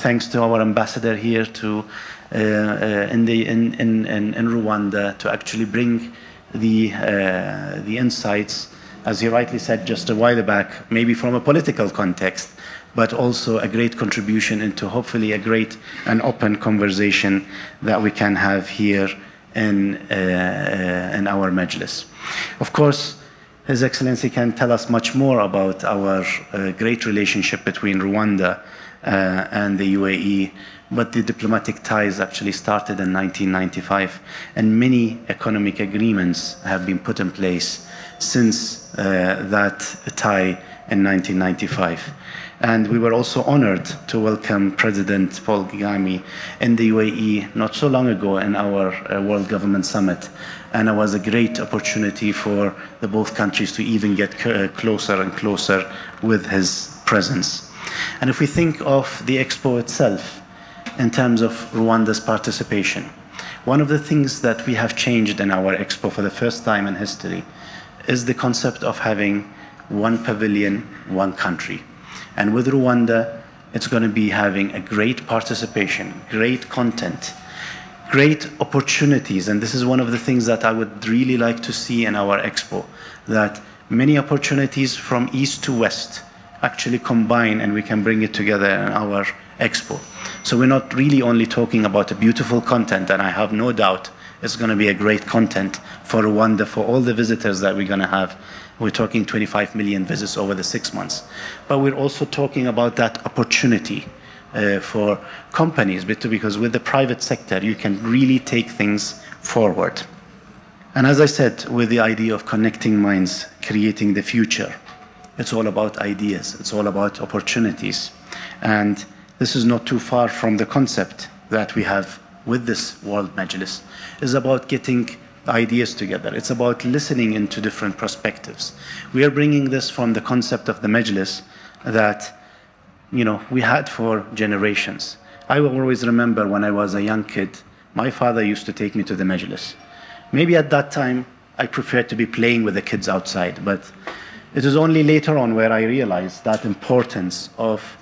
thanks to our ambassador here to in Rwanda to actually bring the insights, as he rightly said just a while back, maybe from a political context, but also a great contribution into hopefully a great and open conversation that we can have here in our Majlis. Of course, His Excellency can tell us much more about our great relationship between Rwanda and the UAE, but the diplomatic ties actually started in 1995, and many economic agreements have been put in place since that tie in 1995. And we were also honored to welcome President Paul Kagame in the UAE not so long ago in our World Government Summit. And it was a great opportunity for the both countries to even get closer and closer with his presence. And if we think of the Expo itself, in terms of Rwanda's participation, one of the things that we have changed in our Expo for the first time in history is the concept of having one pavilion, one country. And with Rwanda, it's going to be having a great participation, great content, great opportunities. And this is one of the things that I would really like to see in our Expo, that many opportunities from east to west actually combine and we can bring it together in our Expo. So we're not really only talking about a beautiful content, and I have no doubt it's going to be a great content for Rwanda, for all the visitors that we're going to have. We're talking 25 million visits over the 6 months. But we're also talking about that opportunity for companies, because with the private sector, you can really take things forward. And as I said, with the idea of connecting minds, creating the future, it's all about ideas, it's all about opportunities. And this is not too far from the concept that we have with this World Majlis. It's about getting ideas together. It's about listening into different perspectives. We are bringing this from the concept of the Majlis that, you know, we had for generations. I will always remember when I was a young kid, my father used to take me to the Majlis. Maybe at that time, I preferred to be playing with the kids outside, but it was only later on where I realized that importance of,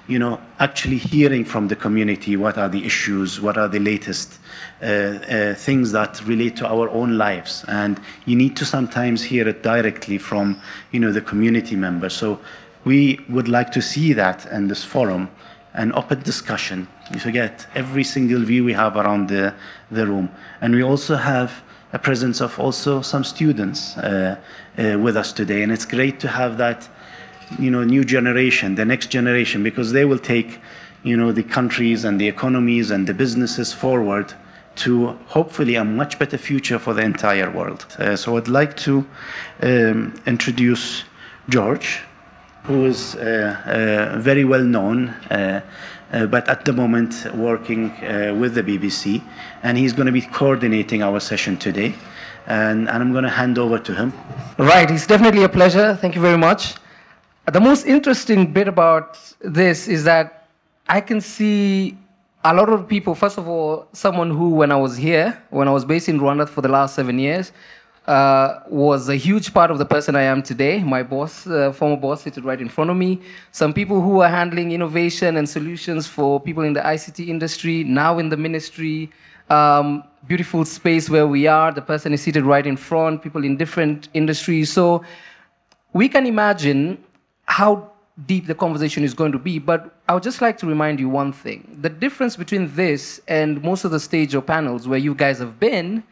you know, actually hearing from the community what are the issues, what are the latest things that relate to our own lives. And you need to sometimes hear it directly from, you know, the community members. So we would like to see that in this forum, an open discussion. You forget every single view we have around the room. And we also have a presence of also some students with us today. And it's great to have that, you know, new generation, the next generation, because they will take, you know, the countries and the economies and the businesses forward to hopefully a much better future for the entire world. So I'd like to introduce George, who is very well known, but at the moment working with the BBC, and he's going to be coordinating our session today. And I'm going to hand over to him. Right, it's definitely a pleasure. Thank you very much. The most interesting bit about this is that I can see a lot of people. First of all, someone who, when I was based in Rwanda for the last 7 years, was a huge part of the person I am today. My boss, former boss, sitting right in front of me. Some people who are handling innovation and solutions for people in the ICT industry, now in the ministry. Beautiful space where we are. The person is seated right in front, people in different industries. So we can imagine how deep the conversation is going to be, but I would just like to remind you one thing. The difference between this and most of the stage or panels where you guys have been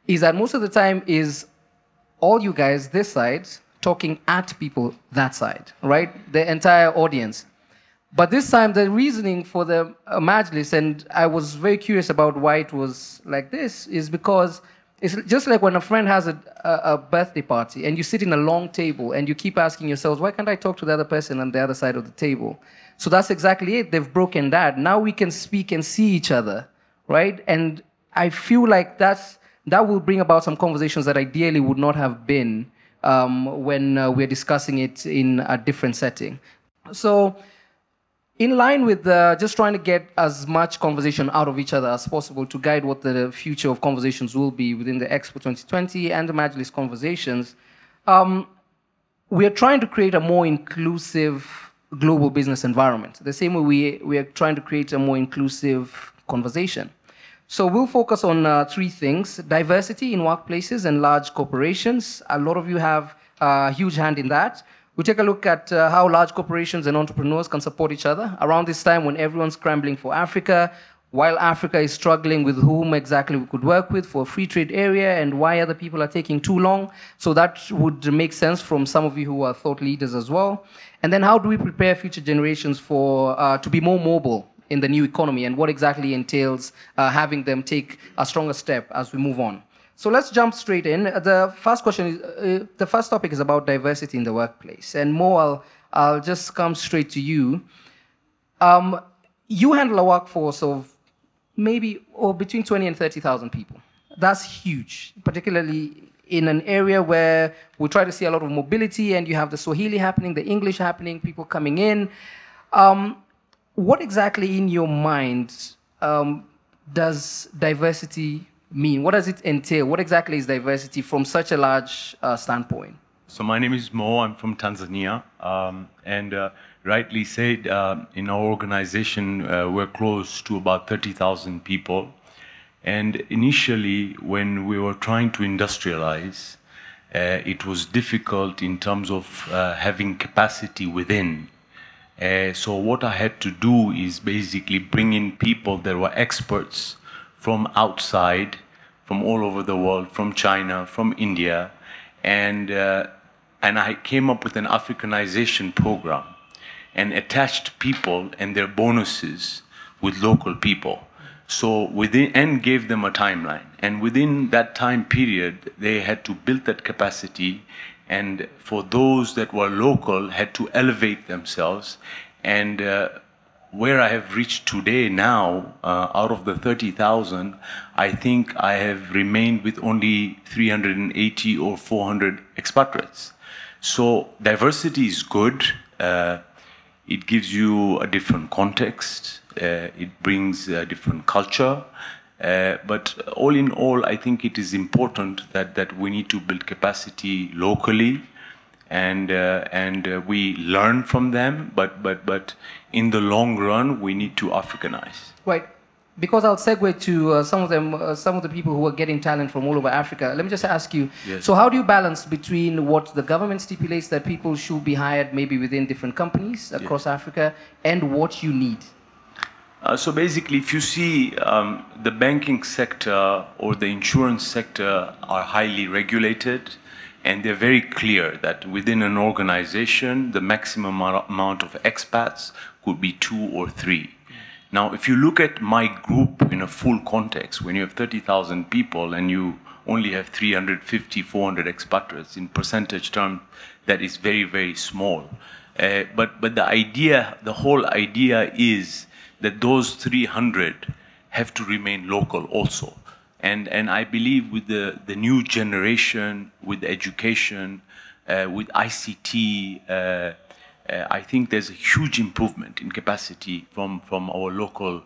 is that most of the time is all you guys this side talking at people that side, right? The entire audience. But this time the reasoning for the Majlis, and I was very curious about why it was like this, is because it's just like when a friend has a birthday party and you sit in a long table and you keep asking yourselves, why can't I talk to the other person on the other side of the table? So that's exactly it. They've broken that. Now we can speak and see each other, right? And I feel like that will bring about some conversations that ideally would not have been when we're discussing it in a different setting. So in line with just trying to get as much conversation out of each other as possible to guide what the future of conversations will be within the Expo 2020 and the Majlis conversations, we are trying to create a more inclusive global business environment. The same way we are trying to create a more inclusive conversation. So we'll focus on three things: diversity in workplaces and large corporations. A lot of you have a huge hand in that. We'll take a look at how large corporations and entrepreneurs can support each other around this time when everyone's scrambling for Africa, while Africa is struggling with whom exactly we could work with for a free trade area and why other people are taking too long. So that would make sense from some of you who are thought leaders as well. And then how do we prepare future generations for to be more mobile in the new economy, and what exactly entails having them take a stronger step as we move on. So let's jump straight in. The first question is, the first topic is about diversity in the workplace. And Mo, I'll just come straight to you. You handle a workforce of maybe between 20 and 30,000 people. That's huge, particularly in an area where we try to see a lot of mobility, and you have the Swahili happening, the English happening, people coming in. What exactly in your mind does diversity mean? What does it entail? What exactly is diversity from such a large standpoint? So my name is Mo, I'm from Tanzania, and rightly said, in our organization, we're close to about 30,000 people. And initially, when we were trying to industrialize, it was difficult in terms of having capacity within. So what I had to do is basically bring in people that were experts from outside, from all over the world, from China, from India, and I came up with an Africanization program and attached people and their bonuses with local people. So and gave them a timeline. And within that time period, they had to build that capacity. And for those that were local, had to elevate themselves. And where I have reached today now, out of the 30,000, I think I have remained with only 380 or 400 expatriates. So diversity is good. It gives you a different context. It brings a different culture. But all in all, I think it is important that we need to build capacity locally, and we learn from them. But in the long run, we need to Africanize. Right. Because I'll segue to some of the people who are getting talent from all over Africa. Let me just ask you, yes. So how do you balance between what the government stipulates that people should be hired maybe within different companies across yes. Africa, and what you need? So basically, if you see the banking sector or the insurance sector are highly regulated, and they're very clear that within an organization, the maximum amount of expats could be 2 or 3. Now, if you look at my group in a full context, when you have 30,000 people and you only have 350, 400 expatriates, in percentage terms, that is very, very small. But the whole idea is that those 300 have to remain local also. And I believe with the new generation, with education, with ICT, I think there's a huge improvement in capacity from our local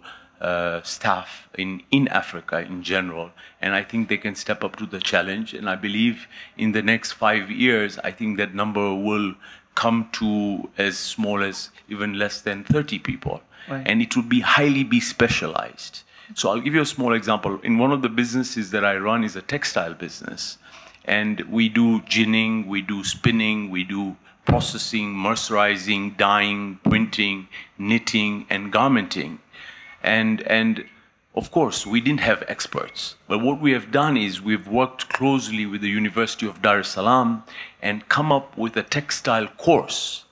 staff in Africa in general. And I think they can step up to the challenge. And I believe in the next 5 years, I think that number will come to as small as even less than 30 people. Right. And it will be highly specialized. So I'll give you a small example. In one of the businesses that I run is a textile business. And we do ginning, we do spinning, we do processing, mercerizing, dyeing, printing, knitting, and garmenting. And of course, we didn't have experts. But what we have done is we've worked closely with the University of Dar es Salaam and come up with a textile course.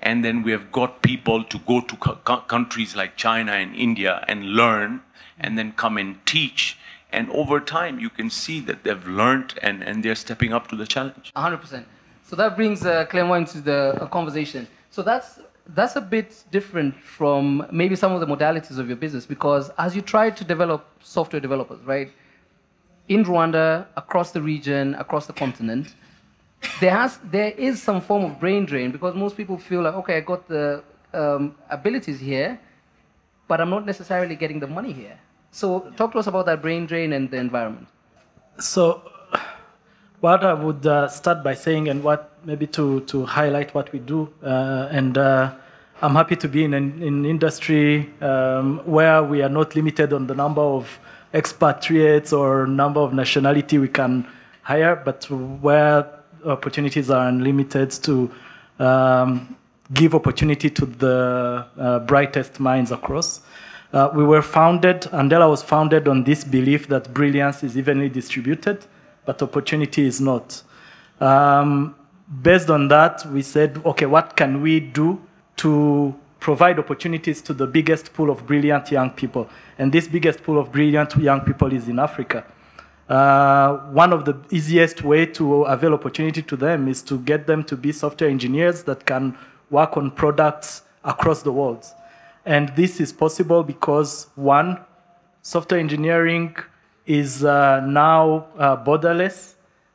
And then we have got people to go to countries like China and India and learn, and then come and teach. And over time, you can see that they've learned and they're stepping up to the challenge. 100%. So that brings Clément into the conversation. So that's a bit different from maybe some of the modalities of your business, because as you try to develop software developers, right, in Rwanda, across the region, across the continent, there is some form of brain drain, because most people feel like, okay, I got the abilities here, but I'm not necessarily getting the money here. So talk to us about that brain drain and the environment. So what I would start by saying, and what maybe to highlight what we do, and I'm happy to be in an industry where we are not limited on the number of expatriates or number of nationality we can hire, but where opportunities are unlimited to give opportunity to the brightest minds across. Andela was founded on this belief that brilliance is evenly distributed, but opportunity is not. Based on that, we said, okay, what can we do to provide opportunities to the biggest pool of brilliant young people? And this biggest pool of brilliant young people is in Africa. One of the easiest way to avail opportunity to them is to get them to be software engineers that can work on products across the world. And this is possible because, one, software engineering is now borderless,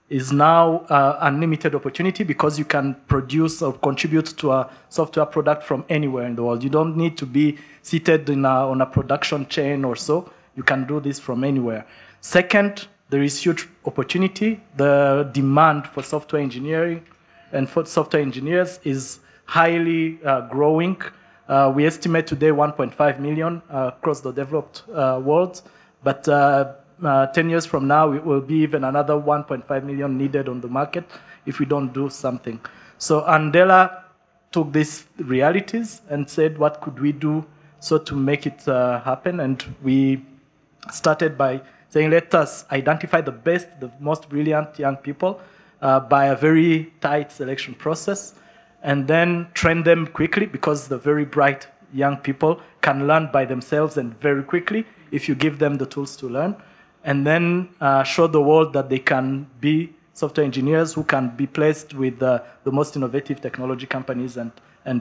is now unlimited opportunity because you can produce or contribute to a software product from anywhere in the world. You don't need to be seated on a production chain or so. You can do this from anywhere. Second, there is huge opportunity. The demand for software engineering and for software engineers is highly growing. We estimate today 1.5 million across the developed world, but 10 years from now, it will be even another 1.5 million needed on the market if we don't do something. So Andela took these realities and said, what could we do so to make it happen? And we started by saying, let us identify the best, the most brilliant young people by a very tight selection process, and then train them quickly, because the very bright young people can learn by themselves and very quickly if you give them the tools to learn. And then show the world that they can be software engineers who can be placed with the most innovative technology companies and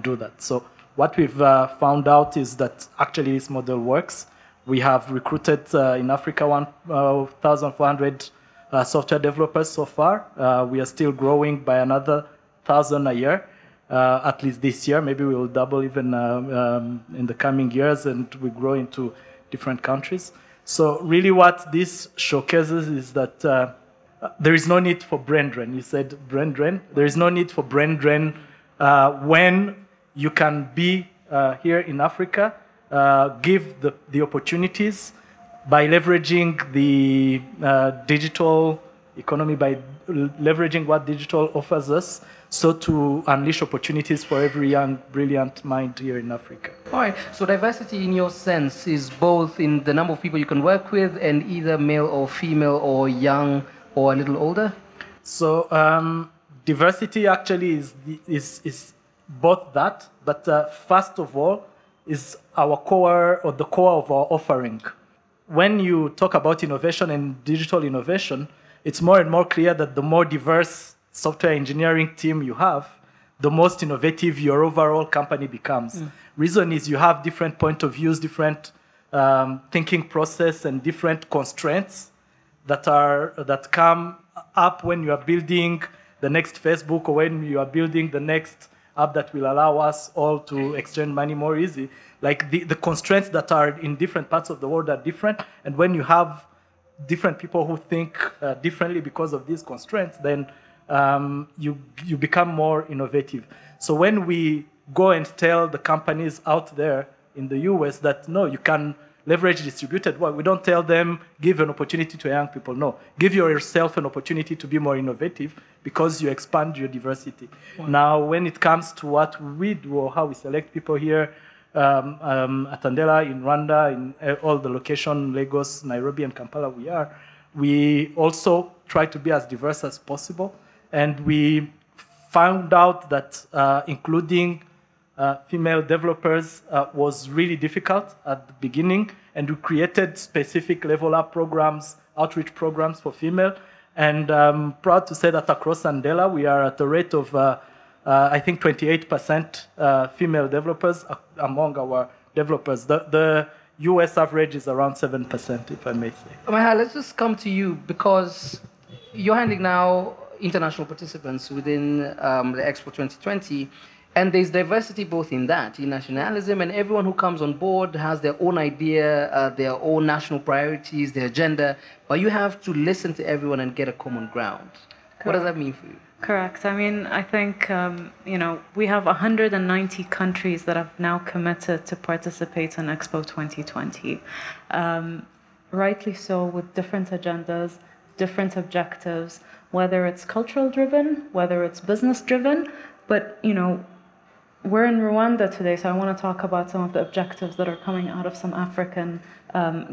do that. So what we've found out is that actually this model works. We have recruited in Africa 1,400 software developers so far. We are still growing by another 1,000 a year, at least this year. Maybe we will double even in the coming years, and we grow into different countries. So really what this showcases is that there is no need for brain drain. You said brain drain. There is no need for brain drain when you can be here in Africa, give the opportunities by leveraging the digital economy, by leveraging what digital offers us, so to unleash opportunities for every young, brilliant mind here in Africa. All right, so diversity in your sense is both in the number of people you can work with and either male or female or young or a little older? So diversity actually is both that, but first of all is our core, or the core of our offering. When you talk about innovation and digital innovation, it's more and more clear that the more diverse software engineering team you have, the most innovative your overall company becomes. Reason is you have different point of views, different thinking process, and different constraints that come up when you are building the next Facebook, or when you are building the next app that will allow us all to exchange money more easy. Like the constraints that are in different parts of the world are different, and when you have different people who think differently because of these constraints, then you become more innovative. So when we go and tell the companies out there in the US that, no, you can leverage distributed work, we don't tell them, give an opportunity to young people. No, give yourself an opportunity to be more innovative, because you expand your diversity. Wow. Now, when it comes to what we do or how we select people here at Andela, in Rwanda, in all the location, Lagos, Nairobi, and Kampala we also try to be as diverse as possible. And we found out that including female developers was really difficult at the beginning, and we created specific level up programs, outreach programs for female. And I'm proud to say that across Andela, we are at a rate of, I think, 28% female developers among our developers. The US average is around 7%, if I may say. Maha, let's just come to you, because you're handling now international participants within the Expo 2020, and there's diversity both in that, in nationalism, and everyone who comes on board has their own idea, their own national priorities, their agenda, but you have to listen to everyone and get a common ground. What does that mean for you? Correct. I mean, I think, we have 190 countries that have now committed to participate in Expo 2020. Rightly so, with different agendas, different objectives, whether it's cultural driven, whether it's business driven. But, we're in Rwanda today, so I want to talk about some of the objectives that are coming out of some African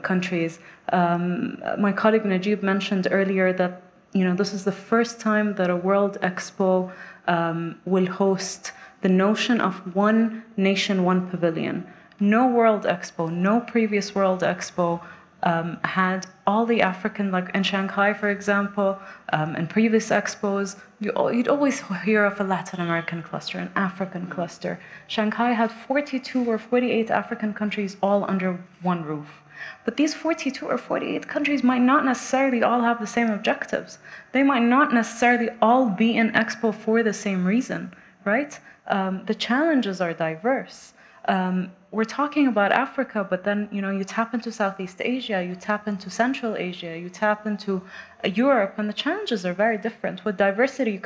countries. My colleague Najib mentioned earlier that this is the first time that a World Expo will host the notion of one nation, one pavilion. No World Expo, no previous World Expo had all the African, like in Shanghai, for example, in previous expos, you'd always hear of a Latin American cluster, an African cluster. Shanghai had 42 or 48 African countries all under one roof. But these 42 or 48 countries might not necessarily all have the same objectives. They might not necessarily all be in Expo for the same reason, right? The challenges are diverse. We're talking about Africa, but then, you tap into Southeast Asia, you tap into Central Asia, you tap into Europe, and the challenges are very different. What diversity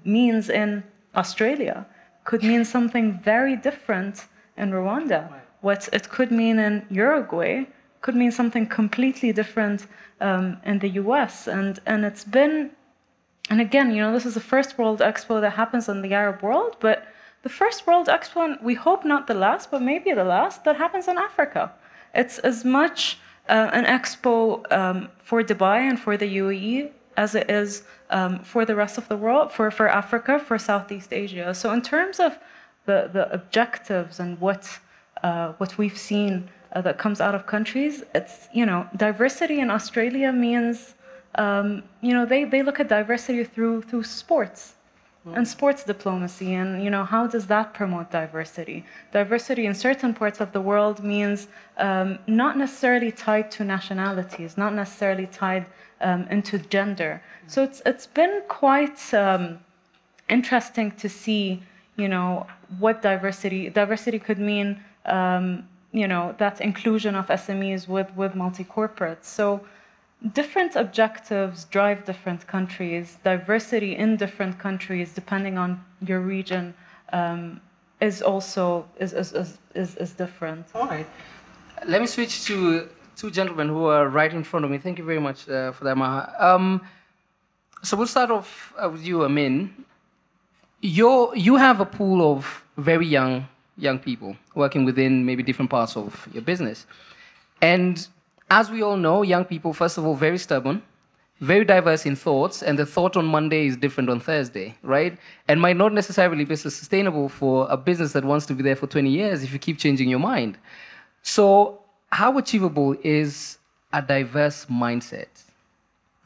means in Australia could mean something very different in Rwanda. What it could mean in Uruguay could mean something completely different in the US. And it's been, and again, this is the first World Expo that happens in the Arab world, but the first World Expo, and we hope not the last, but maybe the last, that happens in Africa. It's as much an expo for Dubai and for the UAE as it is for the rest of the world, for Africa, for Southeast Asia. So in terms of the objectives and what we've seen that comes out of countries, it's, diversity in Australia means, they look at diversity through sports. And sports diplomacy, and how does that promote diversity? Diversity in certain parts of the world means not necessarily tied to nationalities, not necessarily tied into gender. So it's been quite interesting to see, what diversity could mean. That inclusion of SMEs with multi-corporates. So different objectives drive different countries. Diversity in different countries, depending on your region, is also different. All right. Let me switch to two gentlemen who are right in front of me. Thank you very much for that, Maha. So we'll start off with you, Amin. You have a pool of very young people working within maybe different parts of your business, and as we all know, young people, first of all, very stubborn, very diverse in thoughts, and the thought on Monday is different on Thursday, right? And might not necessarily be sustainable for a business that wants to be there for 20 years if you keep changing your mind. So how achievable is a diverse mindset?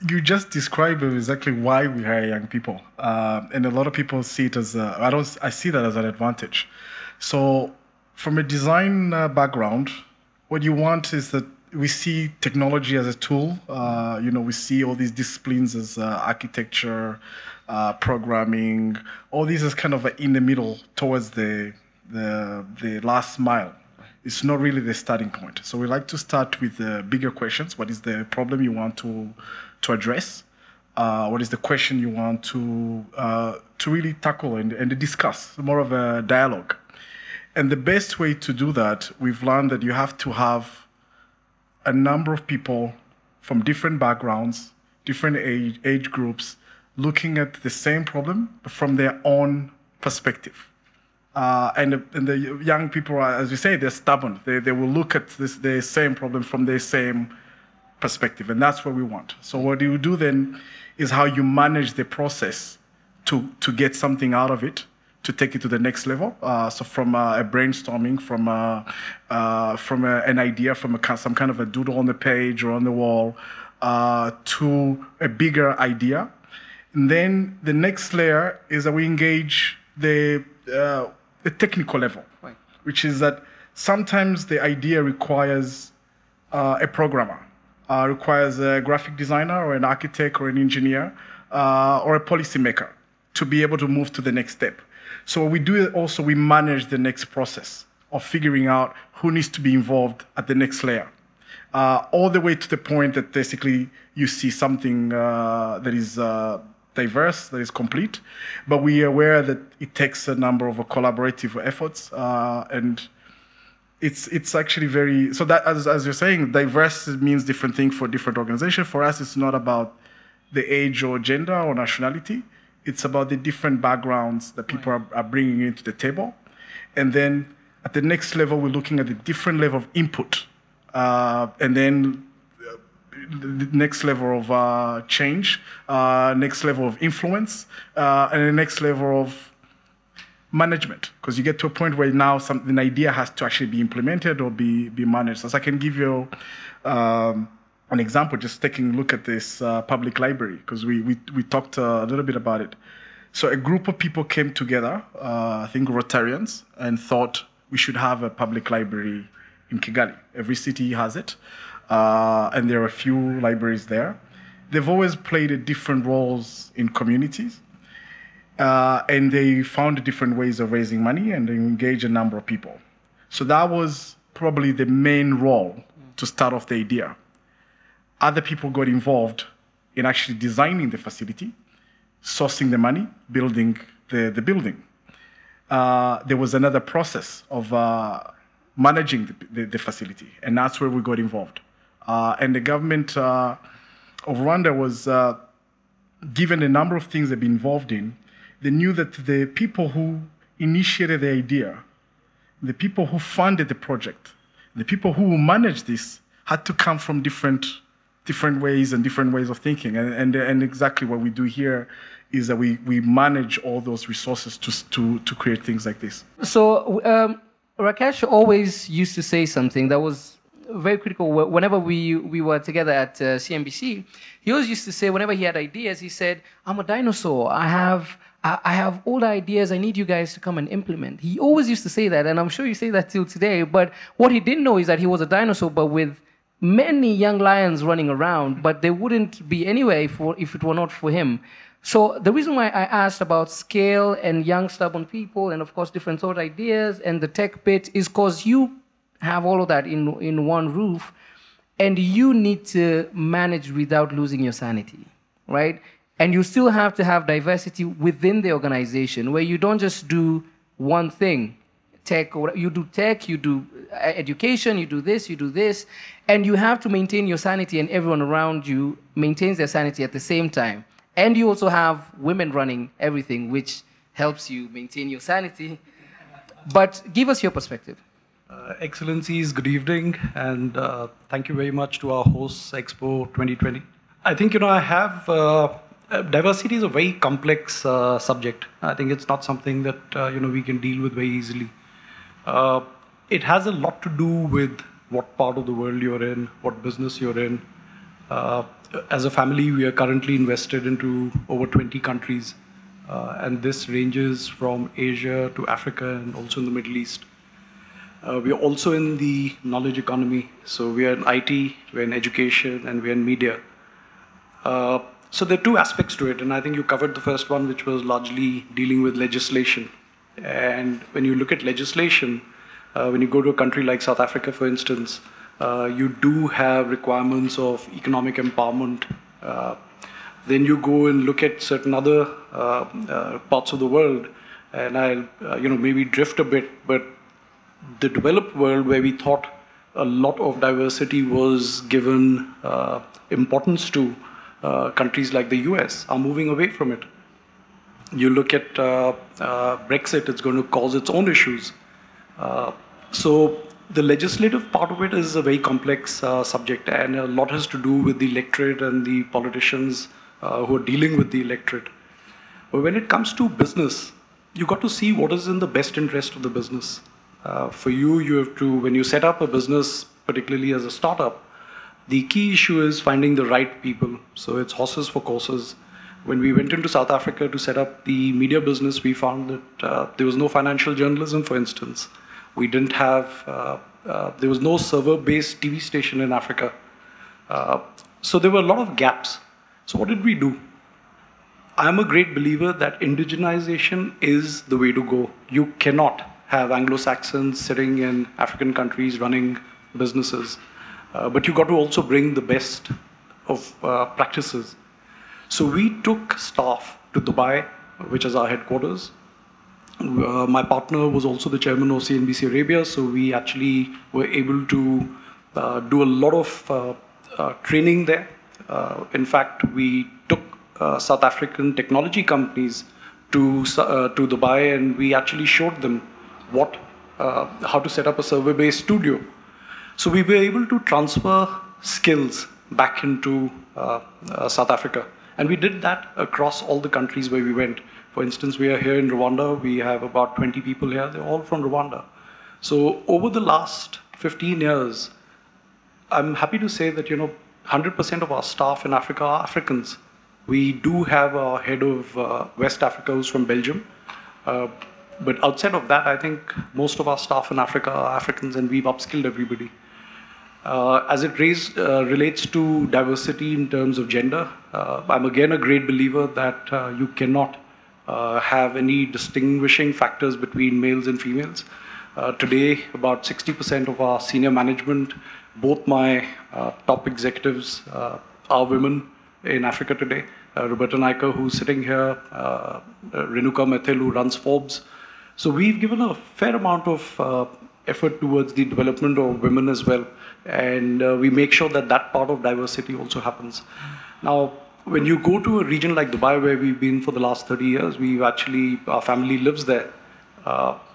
You just described exactly why we hire young people. And a lot of people see it as, I see that as an advantage. So from a design background, what you want is that we see technology as a tool. We see all these disciplines as architecture, programming, all these as kind of in the middle towards the last mile. It's not really the starting point. So we like to start with the bigger questions. What is the problem you want to address? What is the question you want to really tackle and discuss? More of a dialogue. And the best way to do that, we've learned that you have to have a number of people from different backgrounds, different age groups, looking at the same problem from their own perspective. And the young people, as you say, they're stubborn. They will look at the same problem from their same perspective, and that's what we want. So what you do then is how you manage the process to get something out of it, to take it to the next level. So from a brainstorming, from an idea, from some kind of a doodle on the page or on the wall, to a bigger idea. And then the next layer is that we engage the technical level, right, which is that sometimes the idea requires a programmer, requires a graphic designer or an architect or an engineer or a policymaker to be able to move to the next step. So what we do also, we manage the next process of figuring out who needs to be involved at the next layer, all the way to the point that basically you see something that diverse, that is complete, but we are aware that it takes a number of collaborative efforts, and it's actually very, so that as you're saying, diverse means different things for different organizations. For us, it's not about the age or gender or nationality. It's about the different backgrounds that people are bringing into the table. And then at the next level, we're looking at the different level of input. And then the next level of change, next level of influence, and the next level of management. Because you get to a point where now an idea has to actually be implemented or be managed. So I can give you an example, just taking a look at this public library, because we talked a little bit about it. So a group of people came together, I think Rotarians, and thought we should have a public library in Kigali. Every city has it, and there are a few libraries there. They've always played different roles in communities, and they found different ways of raising money and they engaged a number of people. So that was probably the main role to start off the idea. Other people got involved in actually designing the facility, sourcing the money, building the building. There was another process of managing the facility, and that's where we got involved. And the government of Rwanda was given a number of things they've been involved in. They knew that the people who initiated the idea, the people who funded the project, the people who managed this had to come from different ways and different ways of thinking. And exactly what we do here is that we manage all those resources to create things like this. So Rakesh always used to say something that was very critical. Whenever we were together at CNBC, he always used to say, whenever he had ideas, he said, I'm a dinosaur. I have all the ideas. I need you guys to come and implement. He always used to say that, and I'm sure you say that till today. But what he didn't know is that he was a dinosaur, but with many young lions running around, but they wouldn't be anywhere if it were not for him. So the reason why I asked about scale and young stubborn people and of course different sort of ideas and the tech bit is because you have all of that in one roof and you need to manage without losing your sanity, right? And you still have to have diversity within the organization where you don't just do one thing. You do tech, you do education, you do this, and you have to maintain your sanity and everyone around you maintains their sanity at the same time. And you also have women running everything, which helps you maintain your sanity. But give us your perspective. Excellencies, good evening, and thank you very much to our hosts, Expo 2020. I think, I have, diversity is a very complex subject. I think it's not something that, we can deal with very easily. It has a lot to do with what part of the world you're in, what business you're in. As a family, we are currently invested into over 20 countries, and this ranges from Asia to Africa and also in the Middle East. We are also in the knowledge economy, so we are in IT, we're in education, and we're in media. So there are two aspects to it, and I think you covered the first one, which was largely dealing with legislation. And when you look at legislation, when you go to a country like South Africa, for instance, you do have requirements of economic empowerment. Then you go and look at certain other parts of the world, and I'll maybe drift a bit, but the developed world where we thought a lot of diversity was given importance to, countries like the US are moving away from it. You look at Brexit, it's going to cause its own issues. So the legislative part of it is a very complex subject, and a lot has to do with the electorate and the politicians who are dealing with the electorate. But when it comes to business, you got to see what is in the best interest of the business. For you, you have to, when you set up a business, particularly as a startup, the key issue is finding the right people. So it's horses for courses. When we went into South Africa to set up the media business, we found that there was no financial journalism, for instance. We didn't have, there was no server-based TV station in Africa. So there were a lot of gaps. So what did we do? I'm a great believer that indigenization is the way to go. You cannot have Anglo-Saxons sitting in African countries running businesses. But you got to also bring the best of practices. So we took staff to Dubai, which is our headquarters. My partner was also the chairman of CNBC Arabia, so we actually were able to do a lot of training there. In fact, we took South African technology companies to Dubai, and we actually showed them how to set up a server-based studio. So we were able to transfer skills back into South Africa. And we did that across all the countries where we went. For instance, we are here in Rwanda. We have about 20 people here. They're all from Rwanda. So over the last 15 years, I'm happy to say that 100% of our staff in Africa are Africans. We do have a head of West Africa who's from Belgium. But outside of that, I think most of our staff in Africa are Africans, and we've upskilled everybody. As it relates to diversity in terms of gender, I'm again a great believer that you cannot have any distinguishing factors between males and females. Today, about 60% of our senior management, both my top executives are women in Africa today. Roberta Naiker, who's sitting here, Renuka Methil, who runs Forbes. So we've given a fair amount of effort towards the development of women as well. And we make sure that that part of diversity also happens. Now, when you go to a region like Dubai, where we've been for the last 30 years, our family lives there.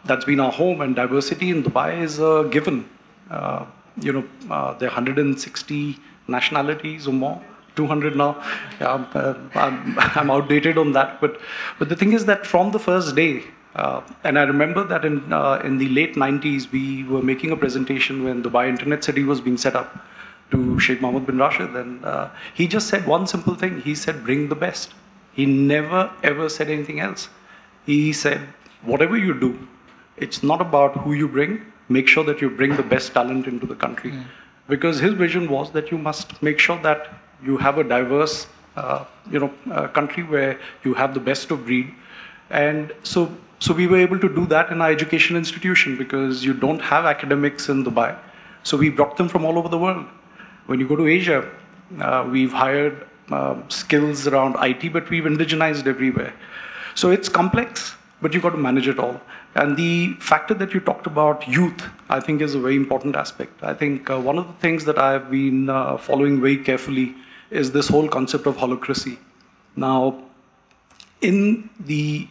That's been our home, and diversity in Dubai is a given. There are 160 nationalities or more, 200 now. I'm outdated on that, but the thing is that from the first day, and I remember that in the late 90s, we were making a presentation when Dubai Internet City was being set up to Sheikh Mohammed bin Rashid, and he just said one simple thing. He said, bring the best. He never, ever said anything else. He said, whatever you do, it's not about who you bring. Make sure that you bring the best talent into the country. Because his vision was that you must make sure that you have a diverse country where you have the best of breed. And so we were able to do that in our education institution, because you don't have academics in Dubai. So we brought them from all over the world. When you go to Asia, we've hired skills around IT, but we've indigenized everywhere. So it's complex, but you've got to manage it all. And the factor that you talked about, youth, I think is a very important aspect. I think one of the things that I've been following very carefully is this whole concept of holacracy. Now, in the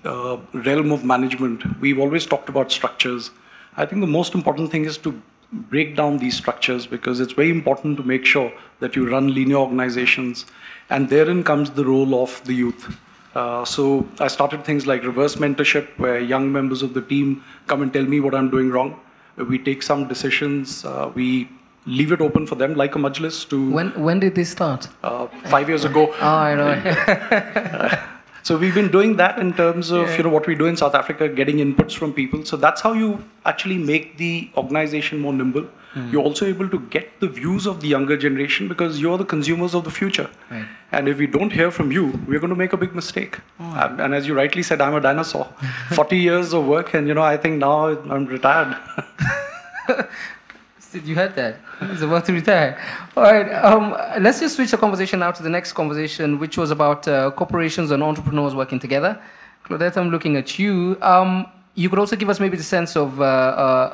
realm of management, we've always talked about structures. I think the most important thing is to break down these structures, because it's very important to make sure that you run linear organizations, and therein comes the role of the youth. So I started things like reverse mentorship, where young members of the team come and tell me what I'm doing wrong. We take some decisions, we leave it open for them, like a majlis to... When did this start? 5 years ago. Oh, I know. So we've been doing that in terms of what we do in South Africa, getting inputs from people. So that's how you actually make the organization more nimble. You're also able to get the views of the younger generation, because you're the consumers of the future. Right. And if we don't hear from you, we're going to make a big mistake. And as you rightly said, I'm a dinosaur. 40 years of work, and I think now I'm retired. You heard that. He's about to retire. All right, let's just switch the conversation now to the next conversation, which was about corporations and entrepreneurs working together. Claudette, I'm looking at you. You could also give us maybe the sense of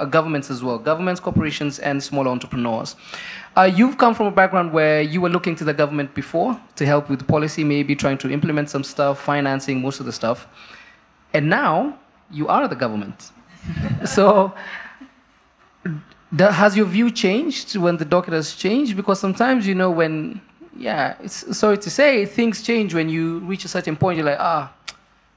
governments as well, governments, corporations, and small entrepreneurs. You've come from a background where you were looking to the government before to help with policy, maybe trying to implement some stuff, financing most of the stuff. And now you are the government. So has your view changed when the docket has changed? Because sometimes, when, it's sorry to say, things change when you reach a certain point. You're like,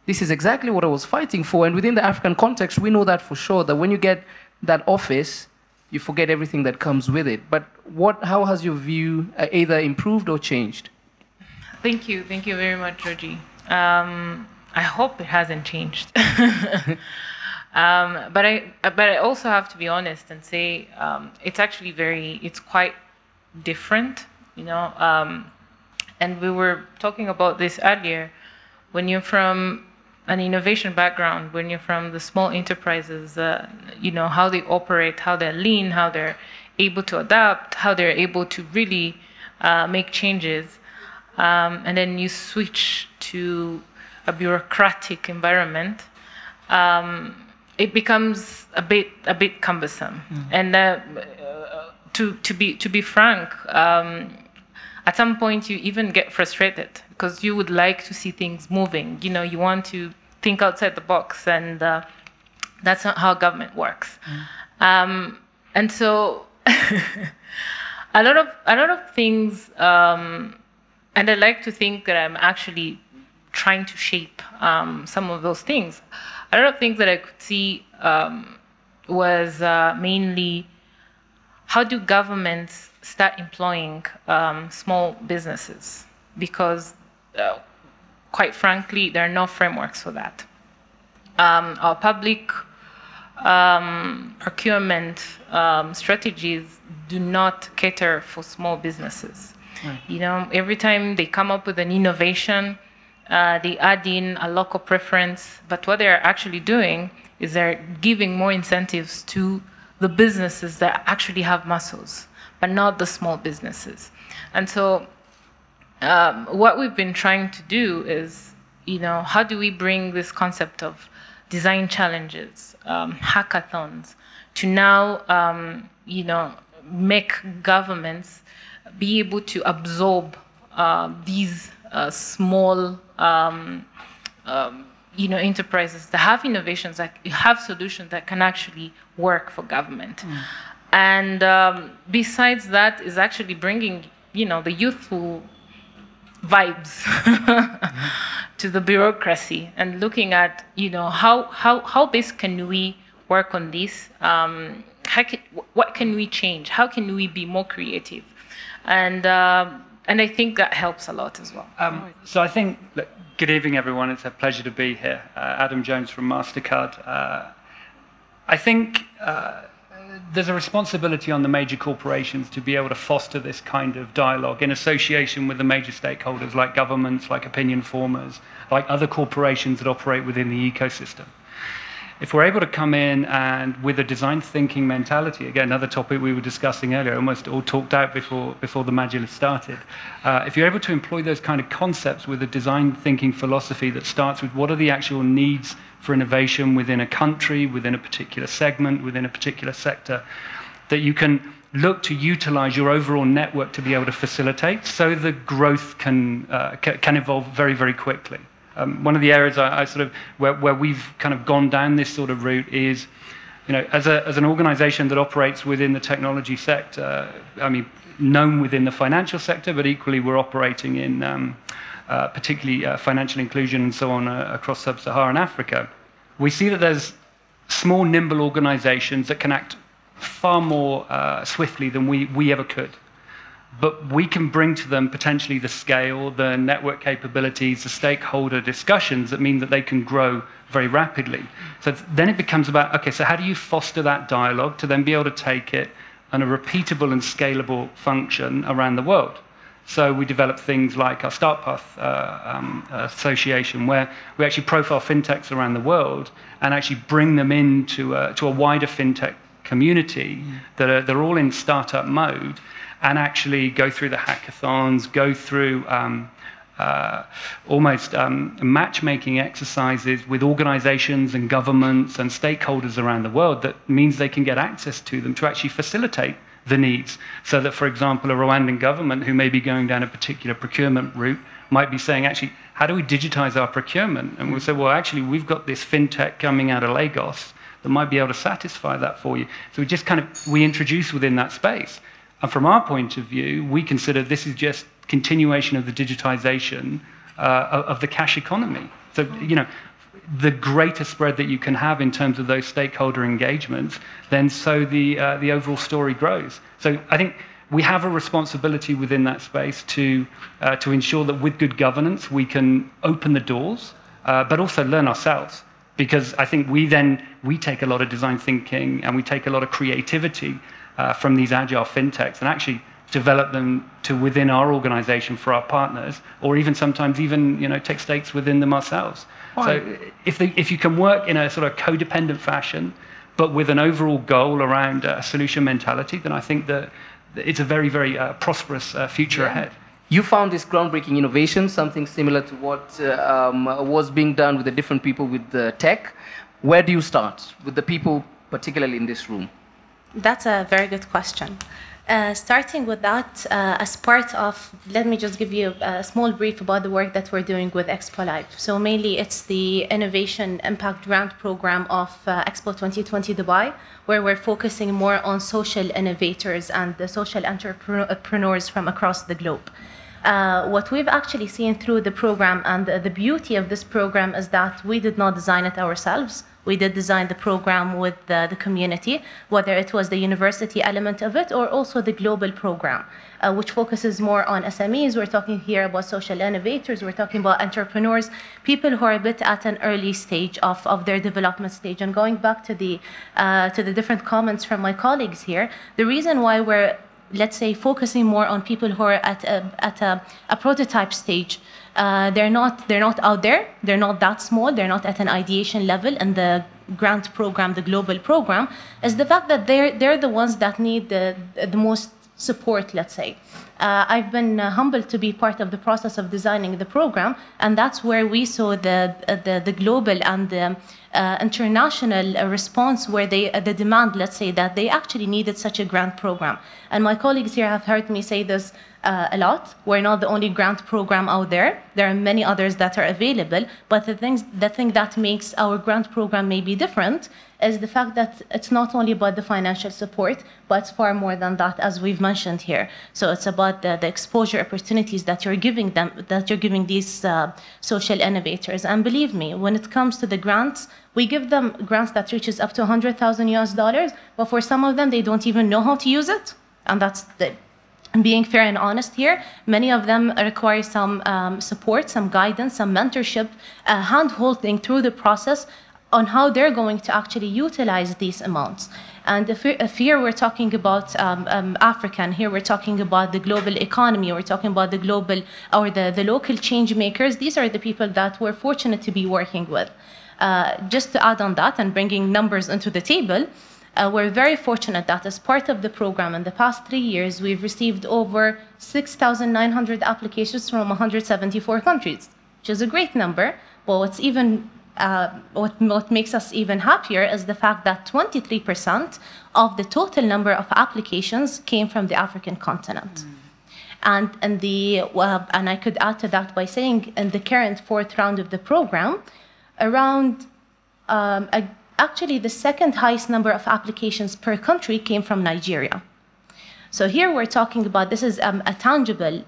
this is exactly what I was fighting for. And within the African context, we know that for sure, that when you get that office, you forget everything that comes with it. But how has your view either improved or changed? Thank you very much, Georgie. I hope it hasn't changed. But I also have to be honest and say it's quite different, and we were talking about this earlier. When you're from an innovation background, when you're from the small enterprises, how they operate, how they're lean, how they're able to adapt, how they're able to really make changes. and then you switch to a bureaucratic environment, it becomes a bit cumbersome. And to be frank, at some point you even get frustrated because you would like to see things moving. You know, you want to think outside the box, and that's not how government works. And so a lot of things, and I like to think that I'm actually trying to shape some of those things. A lot of things that I could see was mainly how do governments start employing small businesses? Because quite frankly, there are no frameworks for that. Our public procurement strategies do not cater for small businesses. Right. You know, every time they come up with an innovation, they add in a local preference, but what they're actually doing is they're giving more incentives to the businesses that actually have muscles, but not the small businesses. And so what we've been trying to do is, you know, how do we bring this concept of design challenges, hackathons, to now, you know, make governments be able to absorb these small, you know, enterprises that have innovations, that have solutions that can actually work for government. And besides that, is actually bringing, you know, the youthful vibes to the bureaucracy and looking at, you know, how best can we work on this? What can we change? How can we be more creative? And I think that helps a lot as well. So I think, look, good evening, everyone. It's a pleasure to be here. Adam Jones from MasterCard. I think there's a responsibility on the major corporations to be able to foster this kind of dialogue in association with the major stakeholders like governments, like opinion formers, like other corporations that operate within the ecosystem. If we're able to come in and with a design thinking mentality, again, another topic we were discussing earlier, almost all talked out before the Majlis started. If you're able to employ those kind of concepts with a design thinking philosophy that starts with what are the actual needs for innovation within a country, within a particular segment, within a particular sector, that you can look to utilize your overall network to be able to facilitate so the growth can evolve very, very quickly. One of the areas I sort of where we've kind of gone down this sort of route is, you know, as an organization that operates within the technology sector, I mean, known within the financial sector, but equally we're operating in particularly financial inclusion and so on across sub-Saharan Africa. We see that there's small, nimble organizations that can act far more swiftly than we ever could. But we can bring to them potentially the scale, the network capabilities, the stakeholder discussions that mean that they can grow very rapidly. So then it becomes about, okay, so how do you foster that dialogue to then be able to take it on a repeatable and scalable function around the world? So we develop things like our StartPath association, where we actually profile fintechs around the world and actually bring them into to a wider fintech community that they're all in startup mode, and actually go through the hackathons, go through almost matchmaking exercises with organizations and governments and stakeholders around the world that means they can get access to them to actually facilitate the needs. So that, for example, a Rwandan government who may be going down a particular procurement route might be saying, actually, how do we digitize our procurement? And we'll say, well, actually, we've got this fintech coming out of Lagos that might be able to satisfy that for you. So we just kind of, we introduce within that space. And from our point of view, we consider this is just continuation of the digitization of the cash economy. So, you know, the greater spread that you can have in terms of those stakeholder engagements, then so the overall story grows. So I think we have a responsibility within that space to ensure that with good governance, we can open the doors, but also learn ourselves. Because I think we take a lot of design thinking and we take a lot of creativity from these agile fintechs and actually develop them to within our organization for our partners, or even sometimes even, you know, take stakes within them ourselves. Right. So if you can work in a sort of codependent fashion, but with an overall goal around a solution mentality, then I think that it's a very, very prosperous future ahead. You found this groundbreaking innovation, something similar to what was being done with the different people with the tech. Where do you start with the people, particularly in this room? That's a very good question. Starting with that, as part of, let me just give you a small brief about the work that we're doing with Expo Live. So mainly it's the Innovation Impact Grant Program of Expo 2020 Dubai, where we're focusing more on social innovators and the social entrepreneurs from across the globe. What we've actually seen through the program, and the beauty of this program, is that we did not design it ourselves. We did design the program with the community, whether it was the university element of it or also the global program, which focuses more on SMEs. We're talking here about social innovators. We're talking about entrepreneurs, people who are a bit at an early stage of their development stage. And going back to the different comments from my colleagues here, the reason why we're, let's say, focusing more on people who are at a prototype stage. They're not out there. They're not that small. They're not at an ideation level in the grant program, the global program. Is the fact that they're the ones that need the most support, let's say. I've been humbled to be part of the process of designing the program, and that's where we saw the global and the international response, where the demand, let's say, that they actually needed such a grant program. And my colleagues here have heard me say this a lot. We're not the only grant program out there. There are many others that are available, but the thing that makes our grant program maybe different is the fact that it's not only about the financial support, but it's far more than that, as we've mentioned here. So it's about the exposure opportunities that you're giving them, that you're giving these social innovators. And believe me, when it comes to the grants, we give them grants that reaches up to $100,000, but for some of them, they don't even know how to use it. And that's being fair and honest here. Many of them require some support, some guidance, some mentorship, hand-holding through the process on how they're going to actually utilize these amounts. And if here we're talking about Africa, and here we're talking about the global economy, we're talking about the global or the local change makers, these are the people that we're fortunate to be working with. Just to add on that and bringing numbers into the table, we're very fortunate that as part of the program in the past 3 years, we've received over 6,900 applications from 174 countries, which is a great number. But what's even what makes us even happier is the fact that 23% of the total number of applications came from the African continent. And I could add to that by saying in the current 4th round of the program, around actually the second highest number of applications per country came from Nigeria. So here we're talking about, this is a tangible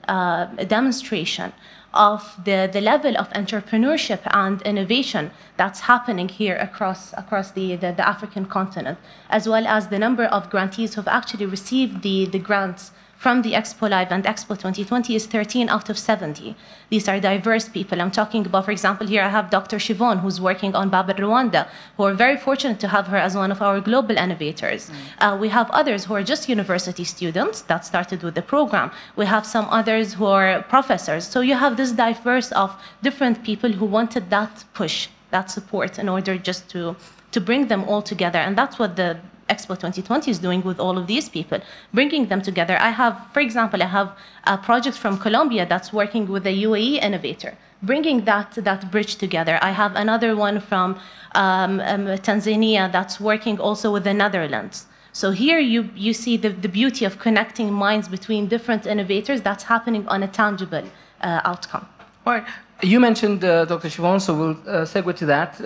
demonstration of the level of entrepreneurship and innovation that's happening here across the African continent, as well as the number of grantees who've actually received the grants from the Expo Live and Expo 2020 is 13 out of 70. These are diverse people. I'm talking about, for example, here I have Dr. Siobhan, who's working on Bab Rwanda, who are very fortunate to have her as one of our global innovators. We have others who are just university students that started with the program. We have some others who are professors. So you have this diverse of different people who wanted that push, that support, in order just to bring them all together. And that's what the Expo 2020 is doing with all of these people, bringing them together. I have, for example, I have a project from Colombia that's working with a UAE innovator, bringing that bridge together. I have another one from Tanzania that's working also with the Netherlands. So here you see the beauty of connecting minds between different innovators that's happening on a tangible outcome. All right. You mentioned Dr. Siobhan, so we'll segue to that.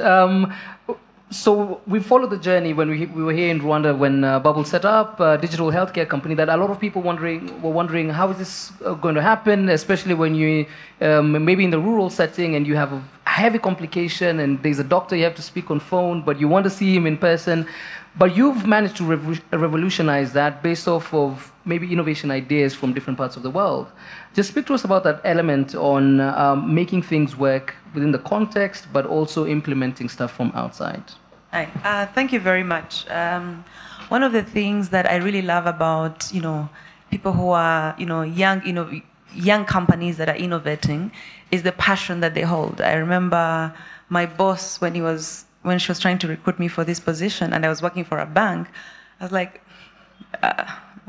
So we followed the journey when we were here in Rwanda when Bubble set up a digital healthcare company that a lot of people were wondering how is this going to happen, especially when you maybe in the rural setting and you have a heavy complication and there's a doctor you have to speak on phone, but you want to see him in person. But you've managed to revolutionize that based off of maybe innovation ideas from different parts of the world. Just speak to us about that element on making things work within the context, but also implementing stuff from outside. Hi, thank you very much. One of the things that I really love about, people who are, young companies that are innovating is the passion that they hold. I remember my boss when she was trying to recruit me for this position and I was working for a bank, I was like,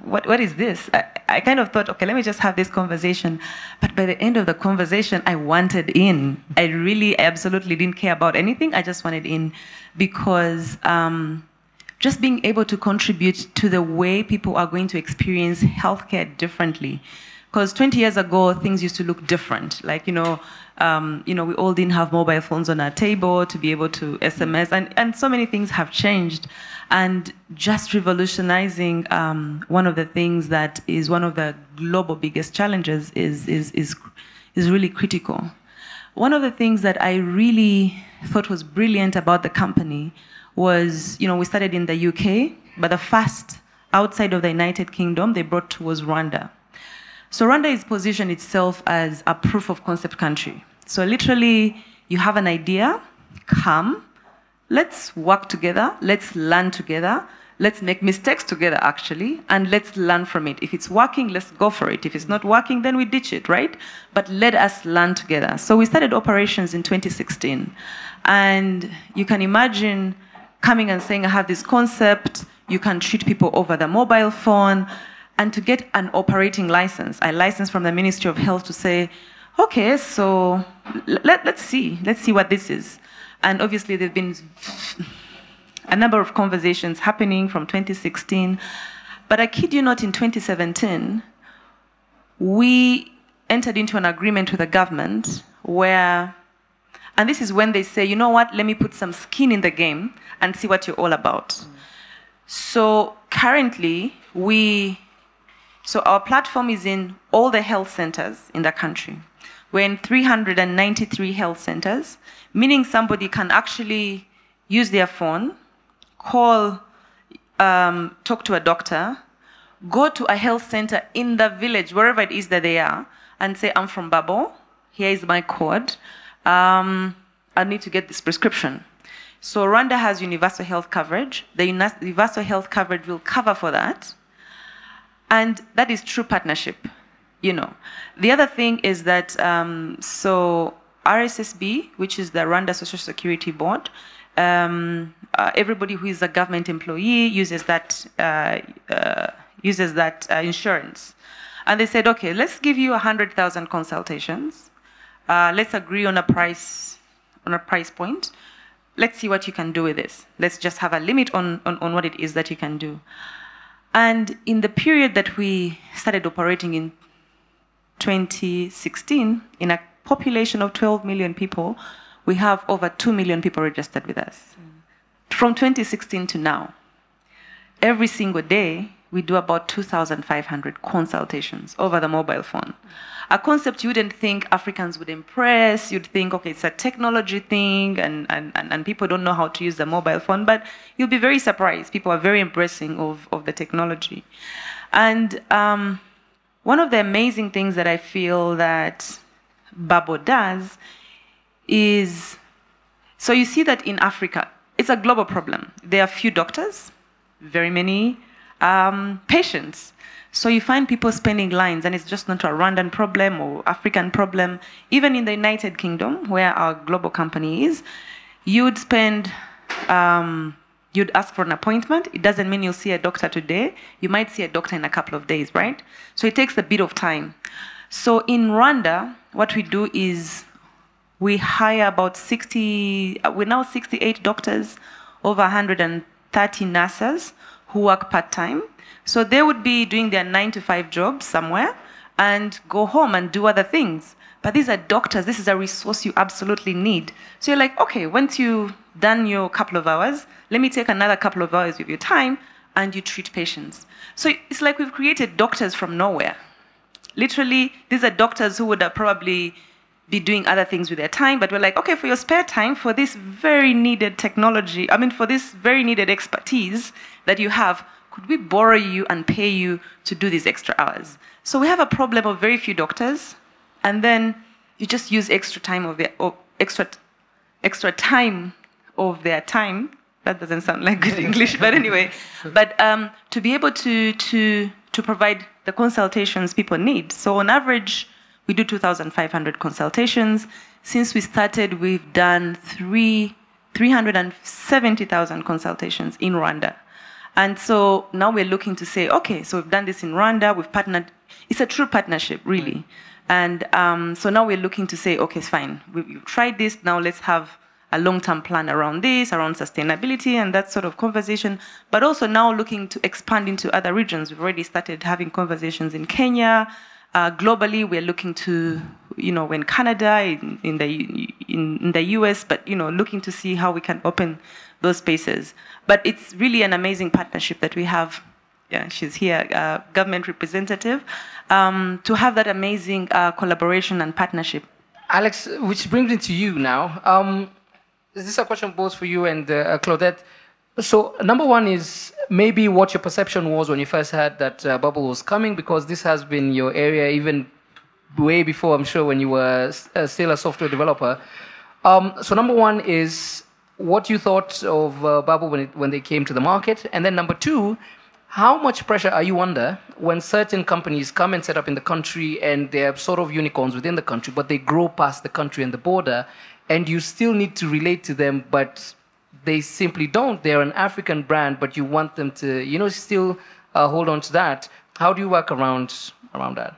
what is this? I kind of thought, okay, let me just have this conversation. But by the end of the conversation, I wanted in. I absolutely didn't care about anything. I just wanted in because just being able to contribute to the way people are going to experience healthcare differently. Because 20 years ago, things used to look different. Like, we all didn't have mobile phones on our table to be able to SMS, and so many things have changed. And just revolutionizing one of the things that is one of the global biggest challenges is really critical. One of the things that I really thought was brilliant about the company was, we started in the UK, but the first outside of the United Kingdom they brought to was Rwanda. So Rwanda is positioned itself as a proof of concept country. So literally, you have an idea, come, let's work together, let's learn together, let's make mistakes together actually, and let's learn from it. If it's working, let's go for it. If it's not working, then we ditch it, right? But let us learn together. So we started operations in 2016. And you can imagine coming and saying, I have this concept, you can treat people over the mobile phone, and to get an operating license, a license from the Ministry of Health to say, okay, so let's see what this is. And obviously there've been a number of conversations happening from 2016, but I kid you not, in 2017, we entered into an agreement with the government where, and this is when they say, you know what, let me put some skin in the game and see what you're all about. So currently, so our platform is in all the health centers in the country. We're in 393 health centers, meaning somebody can actually use their phone, call, talk to a doctor, go to a health center in the village, wherever it is that they are, and say, I'm from Babo, here is my code, I need to get this prescription. So Rwanda has universal health coverage. The universal health coverage will cover for that. And that is true partnership, The other thing is that, so RSSB, which is the Rwanda Social Security Board, everybody who is a government employee uses that insurance. And they said, okay, let's give you 100,000 consultations. Let's agree on a price point. Let's see what you can do with this. Let's just have a limit on what it is that you can do. And in the period that we started operating in 2016, in a population of 12 million people, we have over 2 million people registered with us. From 2016 to now, every single day, we do about 2,500 consultations over the mobile phone. A concept you wouldn't think Africans would impress. You'd think, okay, it's a technology thing and people don't know how to use the mobile phone, but you'll be very surprised. People are very embracing of the technology. And one of the amazing things that I feel that Babo does is, so you see that in Africa, it's a global problem. There are few doctors, very many patients. So you find people spending lines, and it's just not a Rwandan problem or African problem. Even in the United Kingdom, where our global company is, you'd spend, you'd ask for an appointment. It doesn't mean you'll see a doctor today. You might see a doctor in a couple of days, right? So it takes a bit of time. So in Rwanda, what we do is we hire about 68 doctors, over 130 nurses who work part-time. So they would be doing their 9-to-5 jobs somewhere and go home and do other things. But these are doctors. This is a resource you absolutely need. So you're like, okay, once you've done your couple of hours, let me take another couple of hours of your time, and you treat patients. So it's like we've created doctors from nowhere. Literally, these are doctors who would have probably be doing other things with their time, but we're like, okay, for your spare time, for this very needed technology, for this very needed expertise that you have, could we borrow you and pay you to do these extra hours? So we have a problem of very few doctors, and then you just use extra time of their extra time of their time. That doesn't sound like good English, but anyway. But to be able to provide the consultations people need. So on average, we do 2,500 consultations. Since we started, we've done 370,000 consultations in Rwanda. And so now we're looking to say, okay, so we've done this in Rwanda, we've partnered. It's a true partnership, really. And so now we're looking to say, okay, fine, we've tried this, now let's have a long-term plan around this, around sustainability and that sort of conversation, but also now looking to expand into other regions. We've already started having conversations in Kenya. Globally, we're looking to, in Canada, in the US, but, looking to see how we can open those spaces. But it's really an amazing partnership that we have. Yeah, she's here, government representative, to have that amazing collaboration and partnership. Alex, which brings me to you now. This is a question both for you and Claudette. So number one is maybe what your perception was when you first heard that bubble was coming, because this has been your area even way before, I'm sure, when you were still a software developer. So number one is what you thought of bubble when they came to the market. And then number two, how much pressure are you under when certain companies come and set up in the country and they're sort of unicorns within the country, but they grow past the country and the border, and you still need to relate to them, but they simply don't. They're an African brand, but you want them to, still hold on to that. How do you work around that?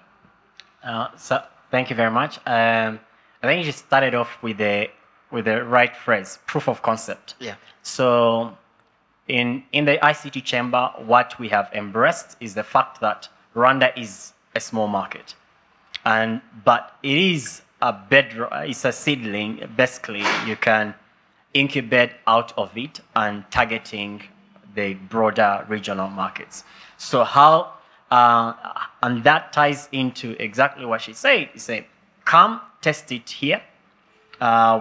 So thank you very much. I think you started off with the right phrase, proof of concept. Yeah. So in the ICT chamber, what we have embraced is the fact that Rwanda is a small market, but it is a bedrock. It's a seedling. Basically, you can incubate out of it and targeting the broader regional markets. So how, and that ties into exactly what she said. She said, come test it here.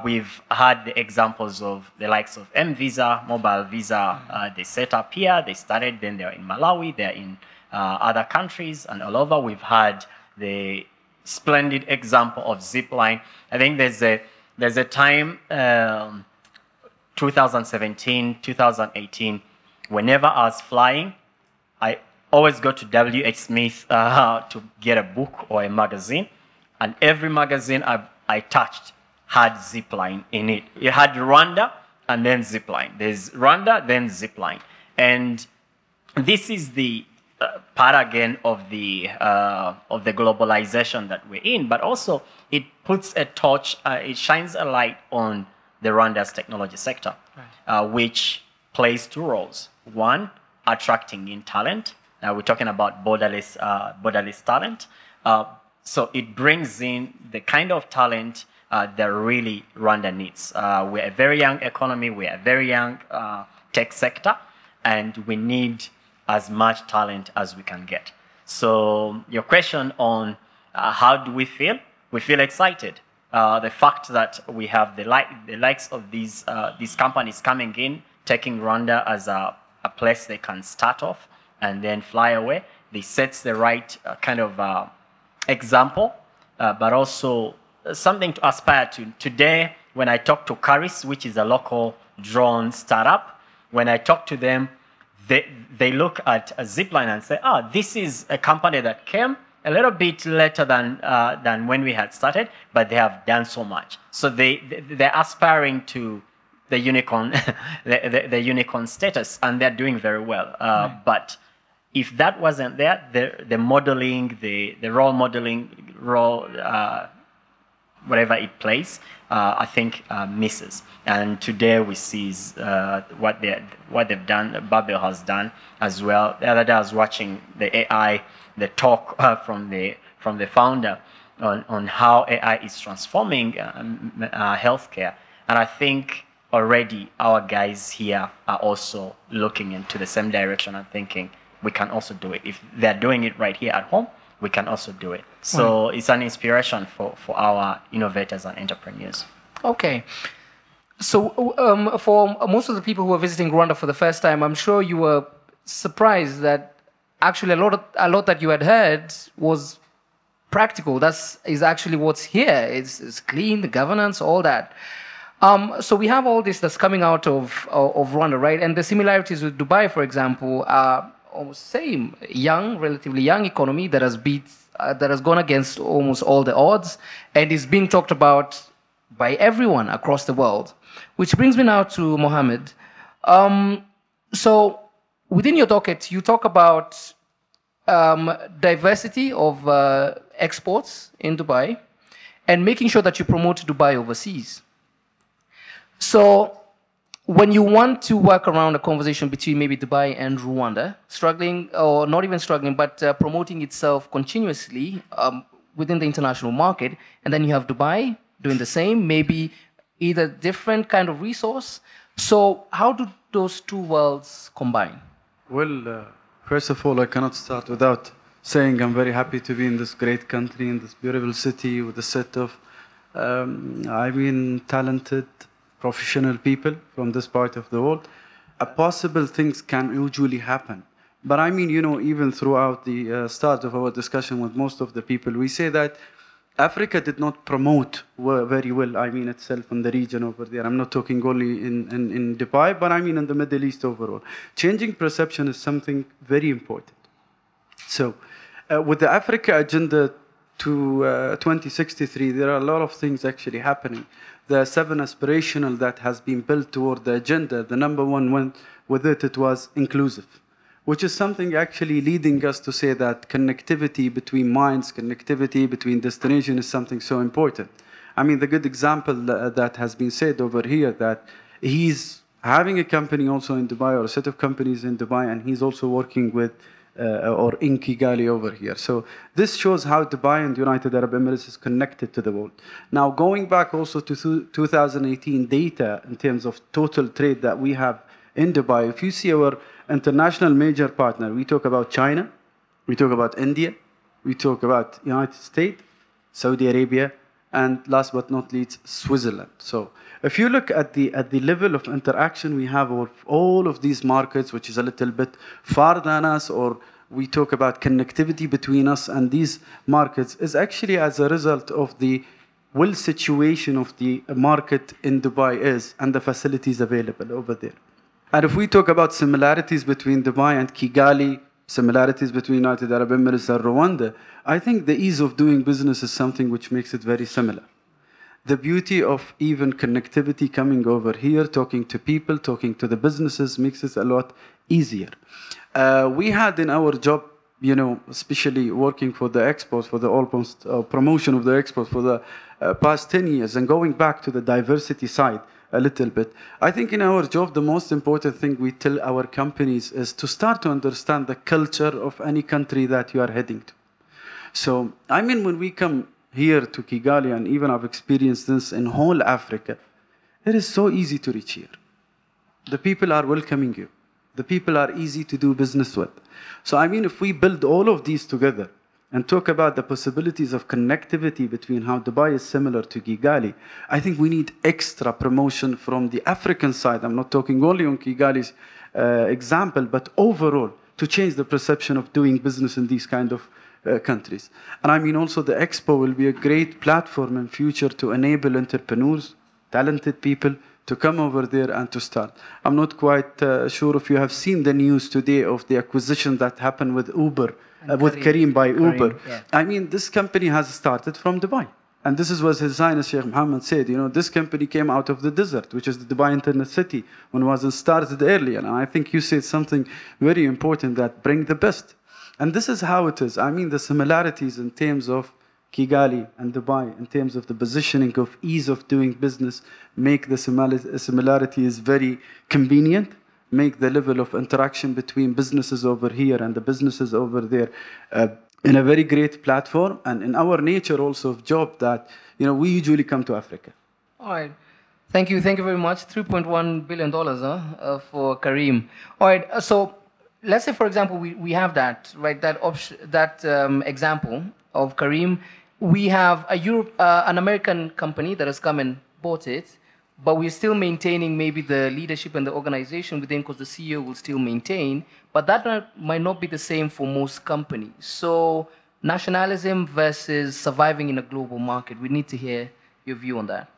We've had the examples of the likes of M-Visa, Mobile Visa. They set up here, they started, then they're in Malawi, they're in other countries and all over. We've had the splendid example of Zipline. I think there's a time, 2017, 2018, whenever I was flying, I always go to W.H. Smith to get a book or a magazine, and every magazine I touched had Zipline in it. It had Rwanda and then Zipline. There's Rwanda, then Zipline. And this is the part again of the globalization that we're in, but also it puts a torch, it shines a light on the Rwanda's technology sector, right, which plays two roles. One, attracting in talent. We're talking about borderless talent. So it brings in the kind of talent that really Rwanda needs. We're a very young economy, we're a very young tech sector, and we need as much talent as we can get. So your question on how do we feel excited. The fact that we have the likes of these companies coming in, taking Rwanda as a place they can start off and then fly away. This sets the right kind of example, but also something to aspire to. Today, when I talk to Caris, which is a local drone startup, when I talk to them, they look at a Zipline and say, this is a company that came a little bit later than when we had started, but they have done so much. So they're aspiring to the unicorn, the unicorn status, and they're doing very well. Right. But if that wasn't there, the modeling, the role modeling, whatever it plays, I think misses. And today we see what they've done. Babel has done as well. The other day I was watching the AI, the talk from the founder on how AI is transforming healthcare, and I think already our guys here are also looking into the same direction and thinking we can also do it. If they're doing it right here at home, we can also do it. So it's an inspiration for our innovators and entrepreneurs. Okay. So for most of the people who are visiting Rwanda for the first time, I'm sure you were surprised that actually a lot that you had heard was practical. Is actually what's here. It's clean, the governance, all that. So we have all this that's coming out of Rwanda, right? And the similarities with Dubai, for example, are almost same. Relatively young economy that has gone against almost all the odds and is being talked about by everyone across the world. Which brings me now to Mohammed. So within your docket, you talk about diversity of exports in Dubai and making sure that you promote Dubai overseas. So when you want to work around a conversation between maybe Dubai and Rwanda, struggling, or not even struggling, but promoting itself continuously within the international market, and then you have Dubai doing the same, maybe either different kind of resource. So how do those two worlds combine? Well, first of all, I cannot start without saying I'm very happy to be in this great country, in this beautiful city with a set of, talented, professional people from this part of the world. Possible things can usually happen. But even throughout the start of our discussion with most of the people, we say that Africa did not promote very well, itself in the region over there. I'm not talking only in Dubai, but in the Middle East overall. Changing perception is something very important. So, with the Africa Agenda to 2063, there are a lot of things actually happening. The 7 aspirational that has been built toward the agenda, the number one with it was inclusive, which is something actually leading us to say that connectivity between minds, connectivity between destinations is something so important. The good example that has been said over here, that he's having a company also in Dubai, or a set of companies in Dubai, and he's also working with or in Kigali over here. So this shows how Dubai and the United Arab Emirates is connected to the world. Now, going back also to 2018 data in terms of total trade that we have in Dubai, if you see our international major partner, we talk about China, we talk about India, we talk about United States, Saudi Arabia, and last but not least, Switzerland. So if you look at the level of interaction we have with all of these markets, which is a little bit far than us, or we talk about connectivity between us and these markets, is actually as a result of the well situation of the market in Dubai is and the facilities available over there. And if we talk about similarities between Dubai and Kigali, similarities between United Arab Emirates and Rwanda, I think the ease of doing business is something which makes it very similar. The beauty of even connectivity coming over here, talking to people, talking to the businesses, makes it a lot easier. We had in our job, especially working for the Expo, for the almost promotion of the Expo for the past 10 years, and going back to the diversity side a little bit. I think in our job, the most important thing we tell our companies is to start to understand the culture of any country that you are heading to. So, when we come here to Kigali, and even I've experienced this in whole Africa, it is so easy to reach here. The people are welcoming you. The people are easy to do business with. So, if we build all of these together and talk about the possibilities of connectivity between how Dubai is similar to Kigali, I think we need extra promotion from the African side. I'm not talking only on Kigali's example, but overall, to change the perception of doing business in these kind of countries. And also the Expo will be a great platform in future to enable entrepreneurs, talented people, to come over there and to start. I'm not quite sure if you have seen the news today of the acquisition that happened with Uber, with Kareem by Uber. Yeah. This company has started from Dubai. And this is what His Highness Sheikh Mohammed said. This company came out of the desert, which is the Dubai Internet City, when it wasn't started earlier. And I think you said something very important, that bring the best. And this is how it is. The similarities in terms of Kigali and Dubai, in terms of the positioning of ease of doing business, make the similarity is very convenient, make the level of interaction between businesses over here and the businesses over there in a very great platform, and in our nature also of job that, we usually come to Africa. All right. Thank you very much. $3.1 billion for Kareem. All right, so let's say, for example, we have that, right, that example of Kareem. We have an American company that has come and bought it, but we're still maintaining maybe the leadership and the organization within, because the CEO will still maintain, but that might not be the same for most companies. So nationalism versus surviving in a global market, we need to hear your view on that.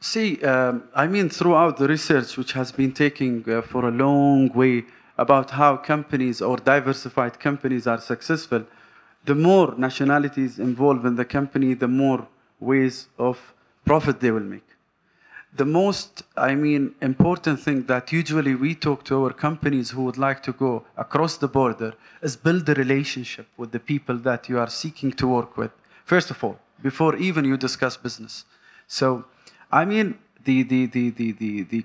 See, throughout the research which has been taking for a long way about how companies or diversified companies are successful, the more nationalities involved in the company, the more ways of profit they will make. the most, important thing that usually we talk to our companies who would like to go across the border is build a relationship with the people that you are seeking to work with. First of all, before even you discuss business. So, the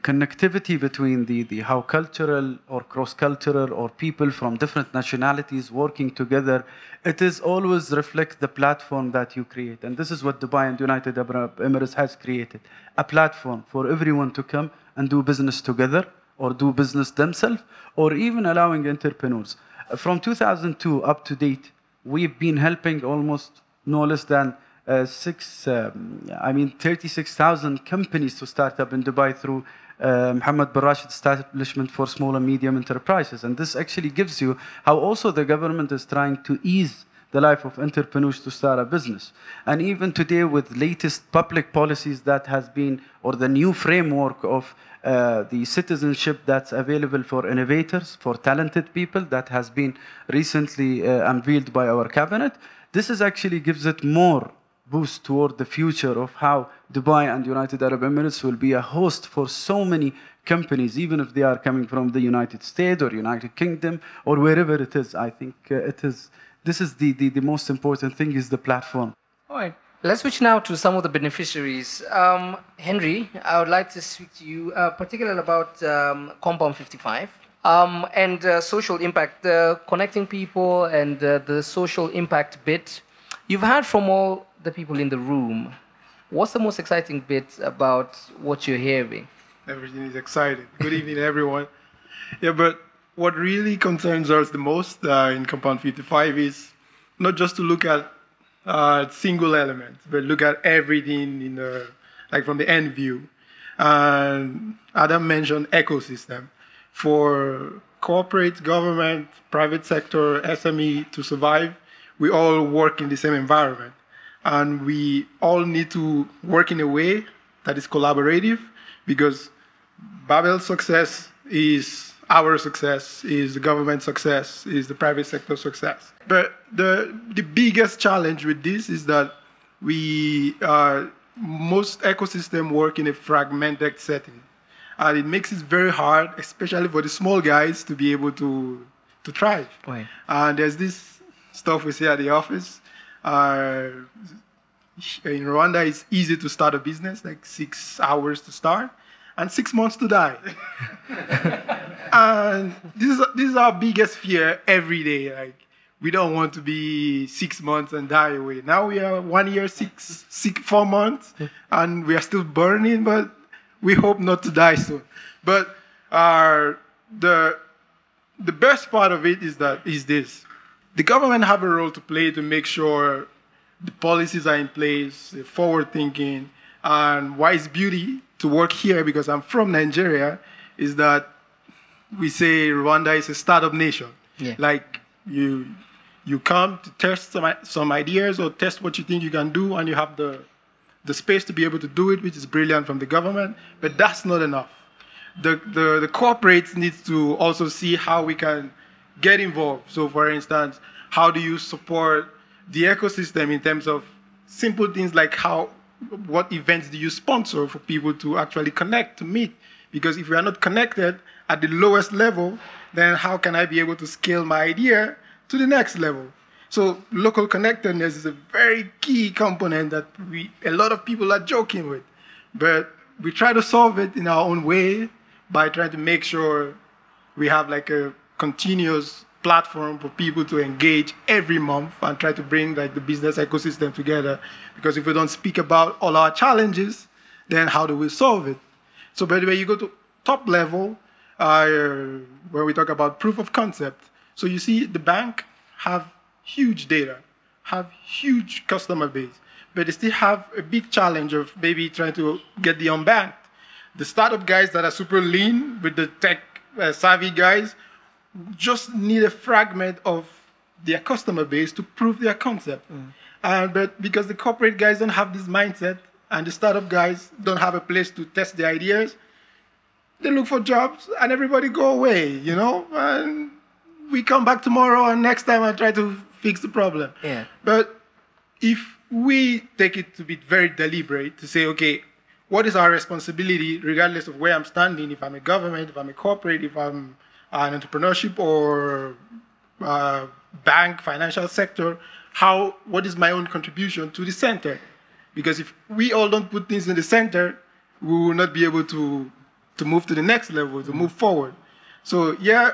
connectivity between the how cultural or cross-cultural or people from different nationalities working together, it is always reflect the platform that you create. And this is what Dubai and United Arab Emirates has created. A platform for everyone to come and do business together or do business themselves, or even allowing entrepreneurs. From 2002 up to date, we've been helping almost no less than 36,000 companies to start up in Dubai through Mohammed bin Rashid establishment for small and medium enterprises. And this actually gives you how also the government is trying to ease the life of entrepreneurs to start a business. And even today with latest public policies that has been, or the new framework of the citizenship that's available for innovators, for talented people, that has been recently unveiled by our cabinet, this is actually gives it more boost toward the future of how Dubai and United Arab Emirates will be a host for so many companies, even if they are coming from the United States or United Kingdom or wherever it is. I think this is the most important thing, is the platform. All right. Let's switch now to some of the beneficiaries. Henry, I would like to speak to you particularly about Compound 55 and social impact, connecting people and the social impact bit. You've heard from all the people in the room. What's the most exciting bit about what you're hearing? Everything is exciting. Good evening, everyone. Yeah, but what really concerns us the most in Compound 55 is not just to look at single elements, but look at everything in like from the end view. And Adam mentioned ecosystem. For corporate, government, private sector, SME to survive, we all work in the same environment. And we all need to work in a way that is collaborative, because Babel's success is our success, is the government success, is the private sector success. But the biggest challenge with this is that most ecosystems work in a fragmented setting. And it makes it very hard, especially for the small guys, to be able to thrive. Right. And there's this stuff we say at the office. In Rwanda, it's easy to start a business, like 6 hours to start, and 6 months to die. And this is our biggest fear every day. Like, we don't want to be 6 months and die away. Now we are 1 year, 4 months, and we are still burning, but we hope not to die soon. But the best part of it is this. The government have a role to play to make sure the policies are in place, the forward thinking, and why it's beauty to work here, because I'm from Nigeria, is that we say Rwanda is a startup nation. Yeah. Like you come to test some ideas or test what you think you can do, and you have the space to be able to do it, which is brilliant from the government, but that's not enough. The corporates need to also see how we can get involved. So for instance, how do you support the ecosystem in terms of simple things like what events do you sponsor for people to actually connect, to meet? Because if we are not connected at the lowest level, then how can I be able to scale my idea to the next level? So local connectedness is a very key component that a lot of people are joking with. But we try to solve it in our own way by trying to make sure we have like a continuous platform for people to engage every month and try to bring like the business ecosystem together. Because if we don't speak about all our challenges, then how do we solve it? So by the way, you go to top level, where we talk about proof of concept. So you see the bank have huge data, have huge customer base, but they still have a big challenge of maybe trying to get the unbanked. The startup guys that are super lean with the tech savvy guys just need a fragment of their customer base to prove their concept. But because the corporate guys don't have this mindset and the startup guys don't have a place to test their ideas, they look for jobs and everybody go away, you know? And we come back tomorrow and next time I try to fix the problem. Yeah. But if we take it to be very deliberate, to say, okay, what is our responsibility, regardless of where I'm standing, if I'm a government, if I'm a corporate, if I'm an entrepreneurship or bank, financial sector, what is my own contribution to the center? Because if we all don't put things in the center, we will not be able to move to the next level, to move forward. So yeah,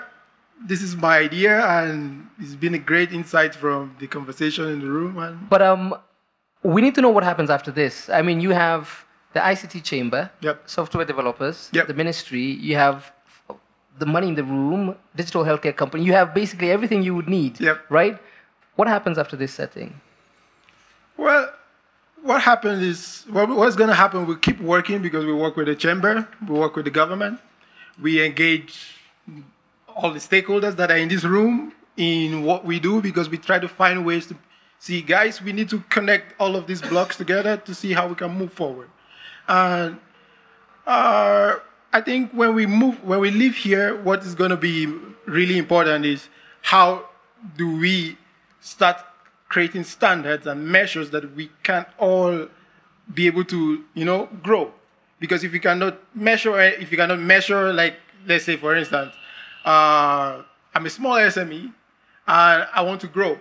this is my idea, and it's been a great insight from the conversation in the room. But we need to know what happens after this. I mean, you have the ICT chamber, software developers, the ministry, you have the money in the room, digital healthcare company, you have basically everything you would need, right? What happens after this setting? Well, what happens is, what's going to happen, we'll keep working because we work with the chamber, we work with the government, we engage all the stakeholders that are in this room in what we do, because we try to find ways to see, guys, we need to connect all of these blocks together to see how we can move forward. And I think when we live here, what is going to be really important is how do we start creating standards and measures that we can all be able to, grow. Because if you cannot measure, like, let's say, for instance, I'm a small SME and I want to grow.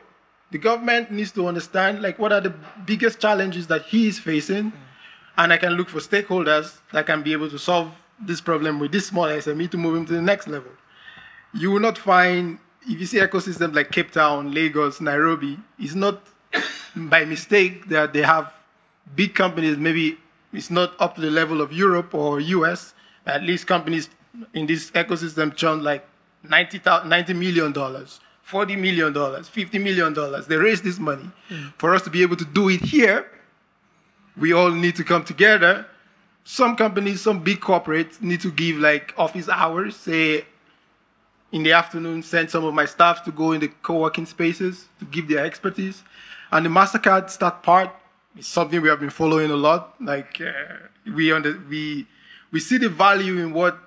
The government needs to understand, like, what are the biggest challenges that he is facing, and I can look for stakeholders that can be able to solve this problem with this small SME to move him to the next level. You will not find, if you see ecosystems like Cape Town, Lagos, Nairobi, it's not by mistake that they have big companies. Maybe it's not up to the level of Europe or US, but at least companies in this ecosystem churn like $90 million, $40 million, $50 million. They raise this money. For us to be able to do it here, we all need to come together. Some companies, some big corporates need to give like office hours, say in the afternoon, send some of my staff to go in the co-working spaces to give their expertise. And the MasterCard Start part is something we have been following a lot. Like we see the value in what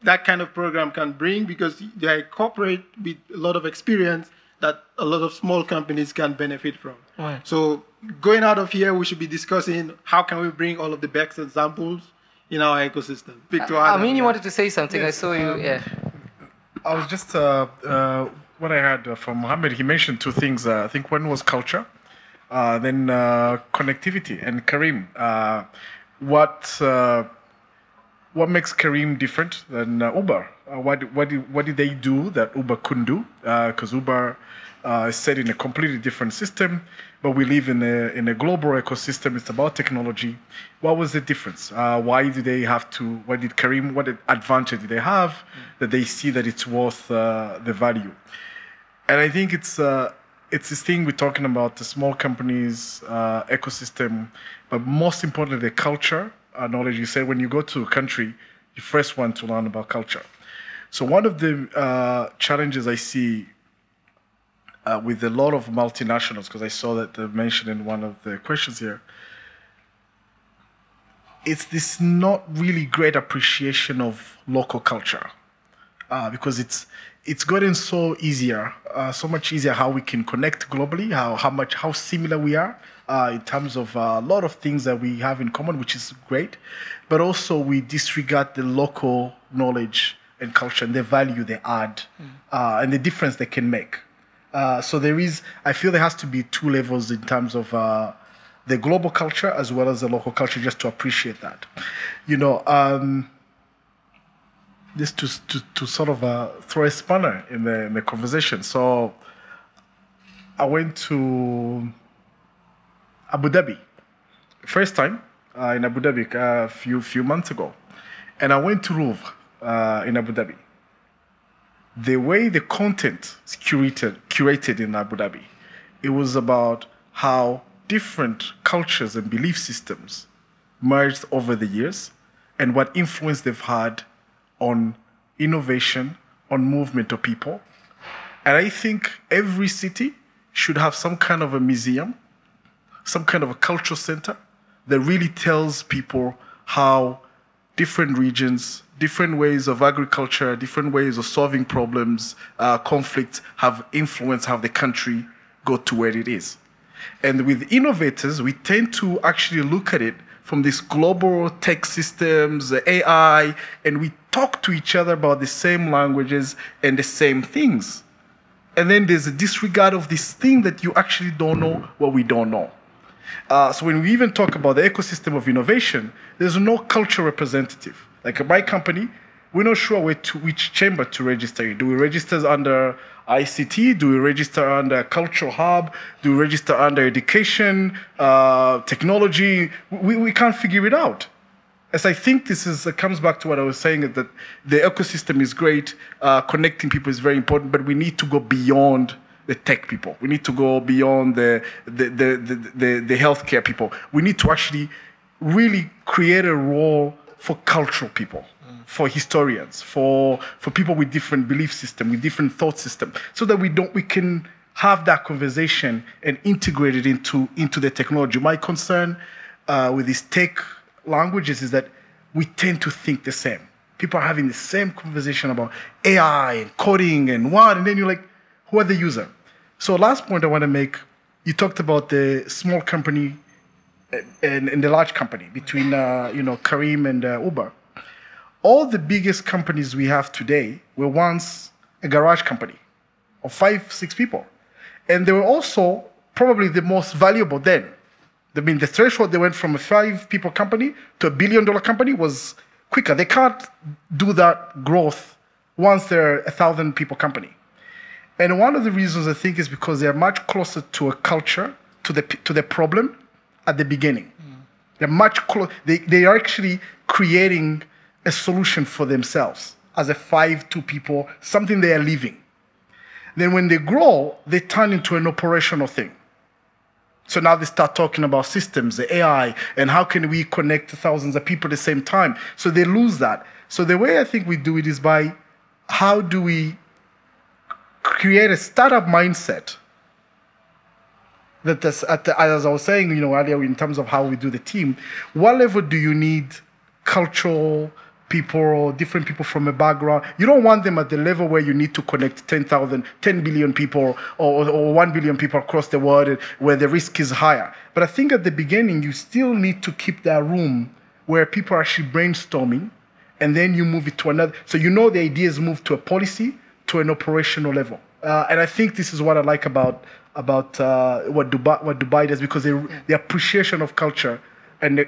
that kind of program can bring, because they're a corporate with a lot of experience that a lot of small companies can benefit from. Right. So going out of here, we should be discussing how can we bring all of the best examples in our ecosystem. I mean, you wanted to say something. Yes. I saw you. Yeah. I was just, what I heard from Mohammed, he mentioned two things. I think one was culture, then connectivity. And Karim, what makes Karim different than Uber? What did they do that Uber couldn't do? Because Uber is set in a completely different system, but we live in a global ecosystem. It's about technology. What was the difference? Why did they have to? What advantage did they have that they see that it's worth the value? And I think it's this thing we're talking about, the small companies ecosystem, but most importantly, the culture. Knowledge. You say when you go to a country, you first want to learn about culture. So one of the challenges I see with a lot of multinationals, because I saw that mentioned in one of the questions here, it's this not really great appreciation of local culture, because it's gotten so much easier how we can connect globally, how similar we are. In terms of a lot of things that we have in common, which is great, but also we disregard the local knowledge and culture and the value they add and the difference they can make. So I feel there has to be two levels in terms of the global culture as well as the local culture, just to appreciate that. Just to sort of throw a spanner in the conversation. So I went to Abu Dhabi, first time in Abu Dhabi a few months ago, and I went to Louvre in Abu Dhabi. The way the content is curated in Abu Dhabi, it was about how different cultures and belief systems merged over the years, and what influence they've had on innovation, on movement of people. And I think every city should have some kind of a museum, some kind of a cultural center that really tells people how different regions, different ways of agriculture, different ways of solving problems, conflicts have influenced how the country got to where it is. And with innovators, we tend to actually look at it from these global tech systems, AI, and we talk to each other about the same languages and the same things. And then there's a disregard of this thing that you actually don't know what we don't know. So when we even talk about the ecosystem of innovation, there's no culture representative. Like my company, we're not sure which chamber to register in. Do we register under ICT? Do we register under Cultural Hub? Do we register under Education, Technology? We can't figure it out. As I think comes back to what I was saying, that the ecosystem is great, connecting people is very important, but we need to go beyond the tech people. We need to go beyond the healthcare people. We need to actually really create a role for cultural people, for historians, for people with different belief system, with different thought system, so that we can have that conversation and integrate it into the technology. My concern with these tech languages is that we tend to think the same. People are having the same conversation about AI and coding and what, and then you're like, who are the user? So last point I want to make, you talked about the small company and the large company between Karim and Uber. All the biggest companies we have today were once a garage company of 5-6 people. And they were also probably the most valuable then. I mean, the threshold they went from a 5-people company to a $1 billion company was quicker. They can't do that growth once they're a 1,000-people company. And one of the reasons I think is because they're much closer to a culture, to the problem at the beginning. They're much closer. They are actually creating a solution for themselves as a 5-2 people, something they are living. Then when they grow, they turn into an operational thing. So now they start talking about systems, the AI, and how can we connect thousands of people at the same time. So they lose that. So the way I think we do it is by how do we create a startup mindset that, as I was saying, earlier in terms of how we do the team, what level do you need cultural people or different people from a background? You don't want them at the level where you need to connect 10 billion people or 1 billion people across the world where the risk is higher. But I think at the beginning, you still need to keep that room where people are actually brainstorming, and then you move it to another. So the ideas move to a policy, to an operational level. And I think this is what I like about what Dubai does, because the appreciation of culture and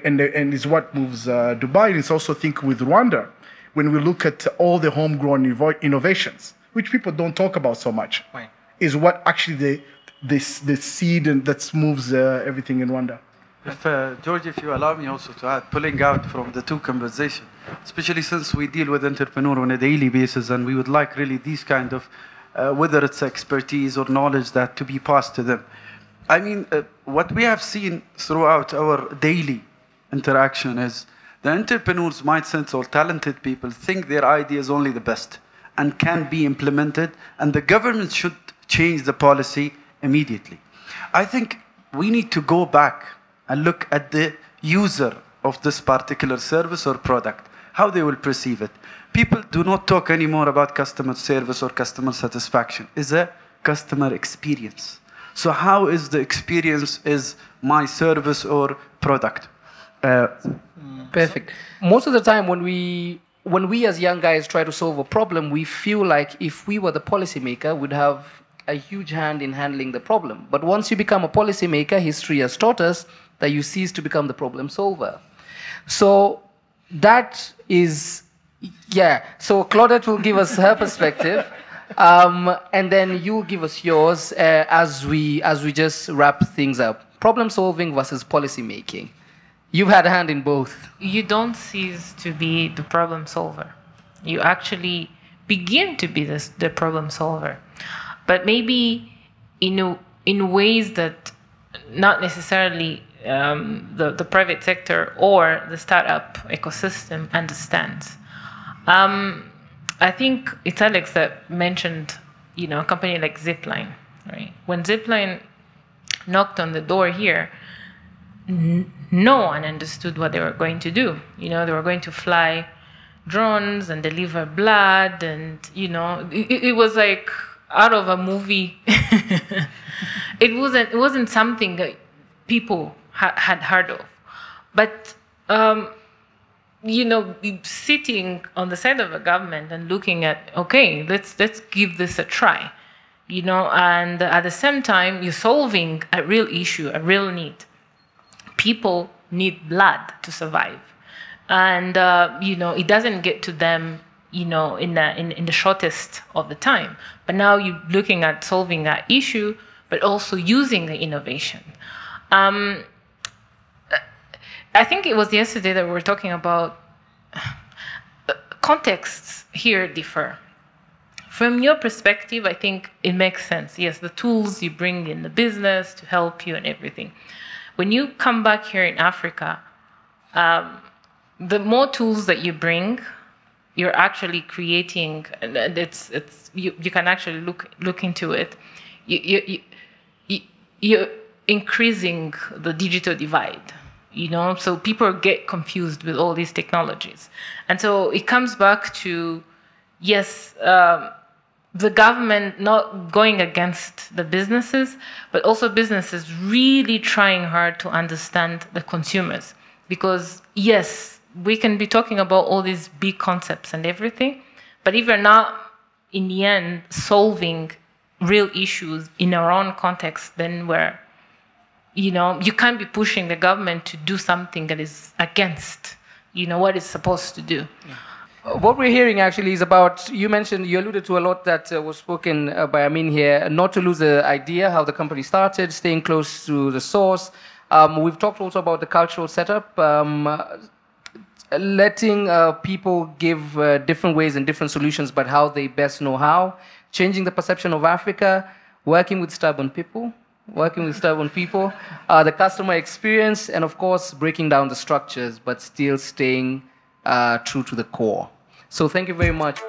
is what moves Dubai. And it's also, I think, with Rwanda, when we look at all the homegrown innovations, which people don't talk about so much, right, is what actually the seed and that moves everything in Rwanda. George, if you allow me also to add, pulling out from the two conversations, especially since we deal with entrepreneurs on a daily basis, and we would like really these kind of, whether it's expertise or knowledge that to be passed to them. I mean, what we have seen throughout our daily interaction is the entrepreneurs' mindset or talented people think their idea is only the best and can be implemented, and the government should change the policy immediately. I think we need to go back and look at the user of this particular service or product, how they will perceive it. People do not talk anymore about customer service or customer satisfaction. It's a customer experience. So how is the experience is my service or product? Perfect. Most of the time when we as young guys try to solve a problem, we feel like if we were the policymaker, we'd have a huge hand in handling the problem. But once you become a policymaker, history has taught us that you cease to become the problem solver. So that is, yeah. So Claudette will give us her perspective. And then you'll give us yours as we just wrap things up. Problem solving versus policy making. You've had a hand in both. You don't cease to be the problem solver. You actually begin to be the problem solver. But maybe in ways that not necessarily the private sector or the startup ecosystem understands. I think it's Alex that mentioned, a company like Zipline, right? When Zipline knocked on the door here, no one understood what they were going to do. They were going to fly drones and deliver blood, and it was like out of a movie. It wasn't something that people had heard of. But you know, sitting on the side of the government and looking at, okay, let's give this a try, you know, and at the same time, you're solving a real issue, a real need. People need blood to survive, and you know, it doesn't get to them, you know, in the shortest of the time. But now you're looking at solving that issue, but also using the innovation. I think it was yesterday that we were talking about contexts here differ. From your perspective, I think it makes sense. Yes, the tools you bring in the business to help you and everything. When you come back here in Africa, the more tools that you bring, you're actually creating, and you can actually look into it. You're increasing the digital divide. You know, so people get confused with all these technologies. And so it comes back to, yes, the government not going against the businesses, but also businesses really trying hard to understand the consumers. Because, yes, we can be talking about all these big concepts and everything, but if you're not, in the end, solving real issues in our own context, then we're, you know, you can't be pushing the government to do something that is against, you know, what it's supposed to do. Yeah. What we're hearing actually is about, you mentioned, you alluded to a lot that was spoken by Amin here, not to lose the idea how the company started, staying close to the source. We've talked also about the cultural setup, letting people give different ways and different solutions, but how they best know how, changing the perception of Africa, working with stubborn people, the customer experience, and of course, breaking down the structures, but still staying true to the core. So thank you very much.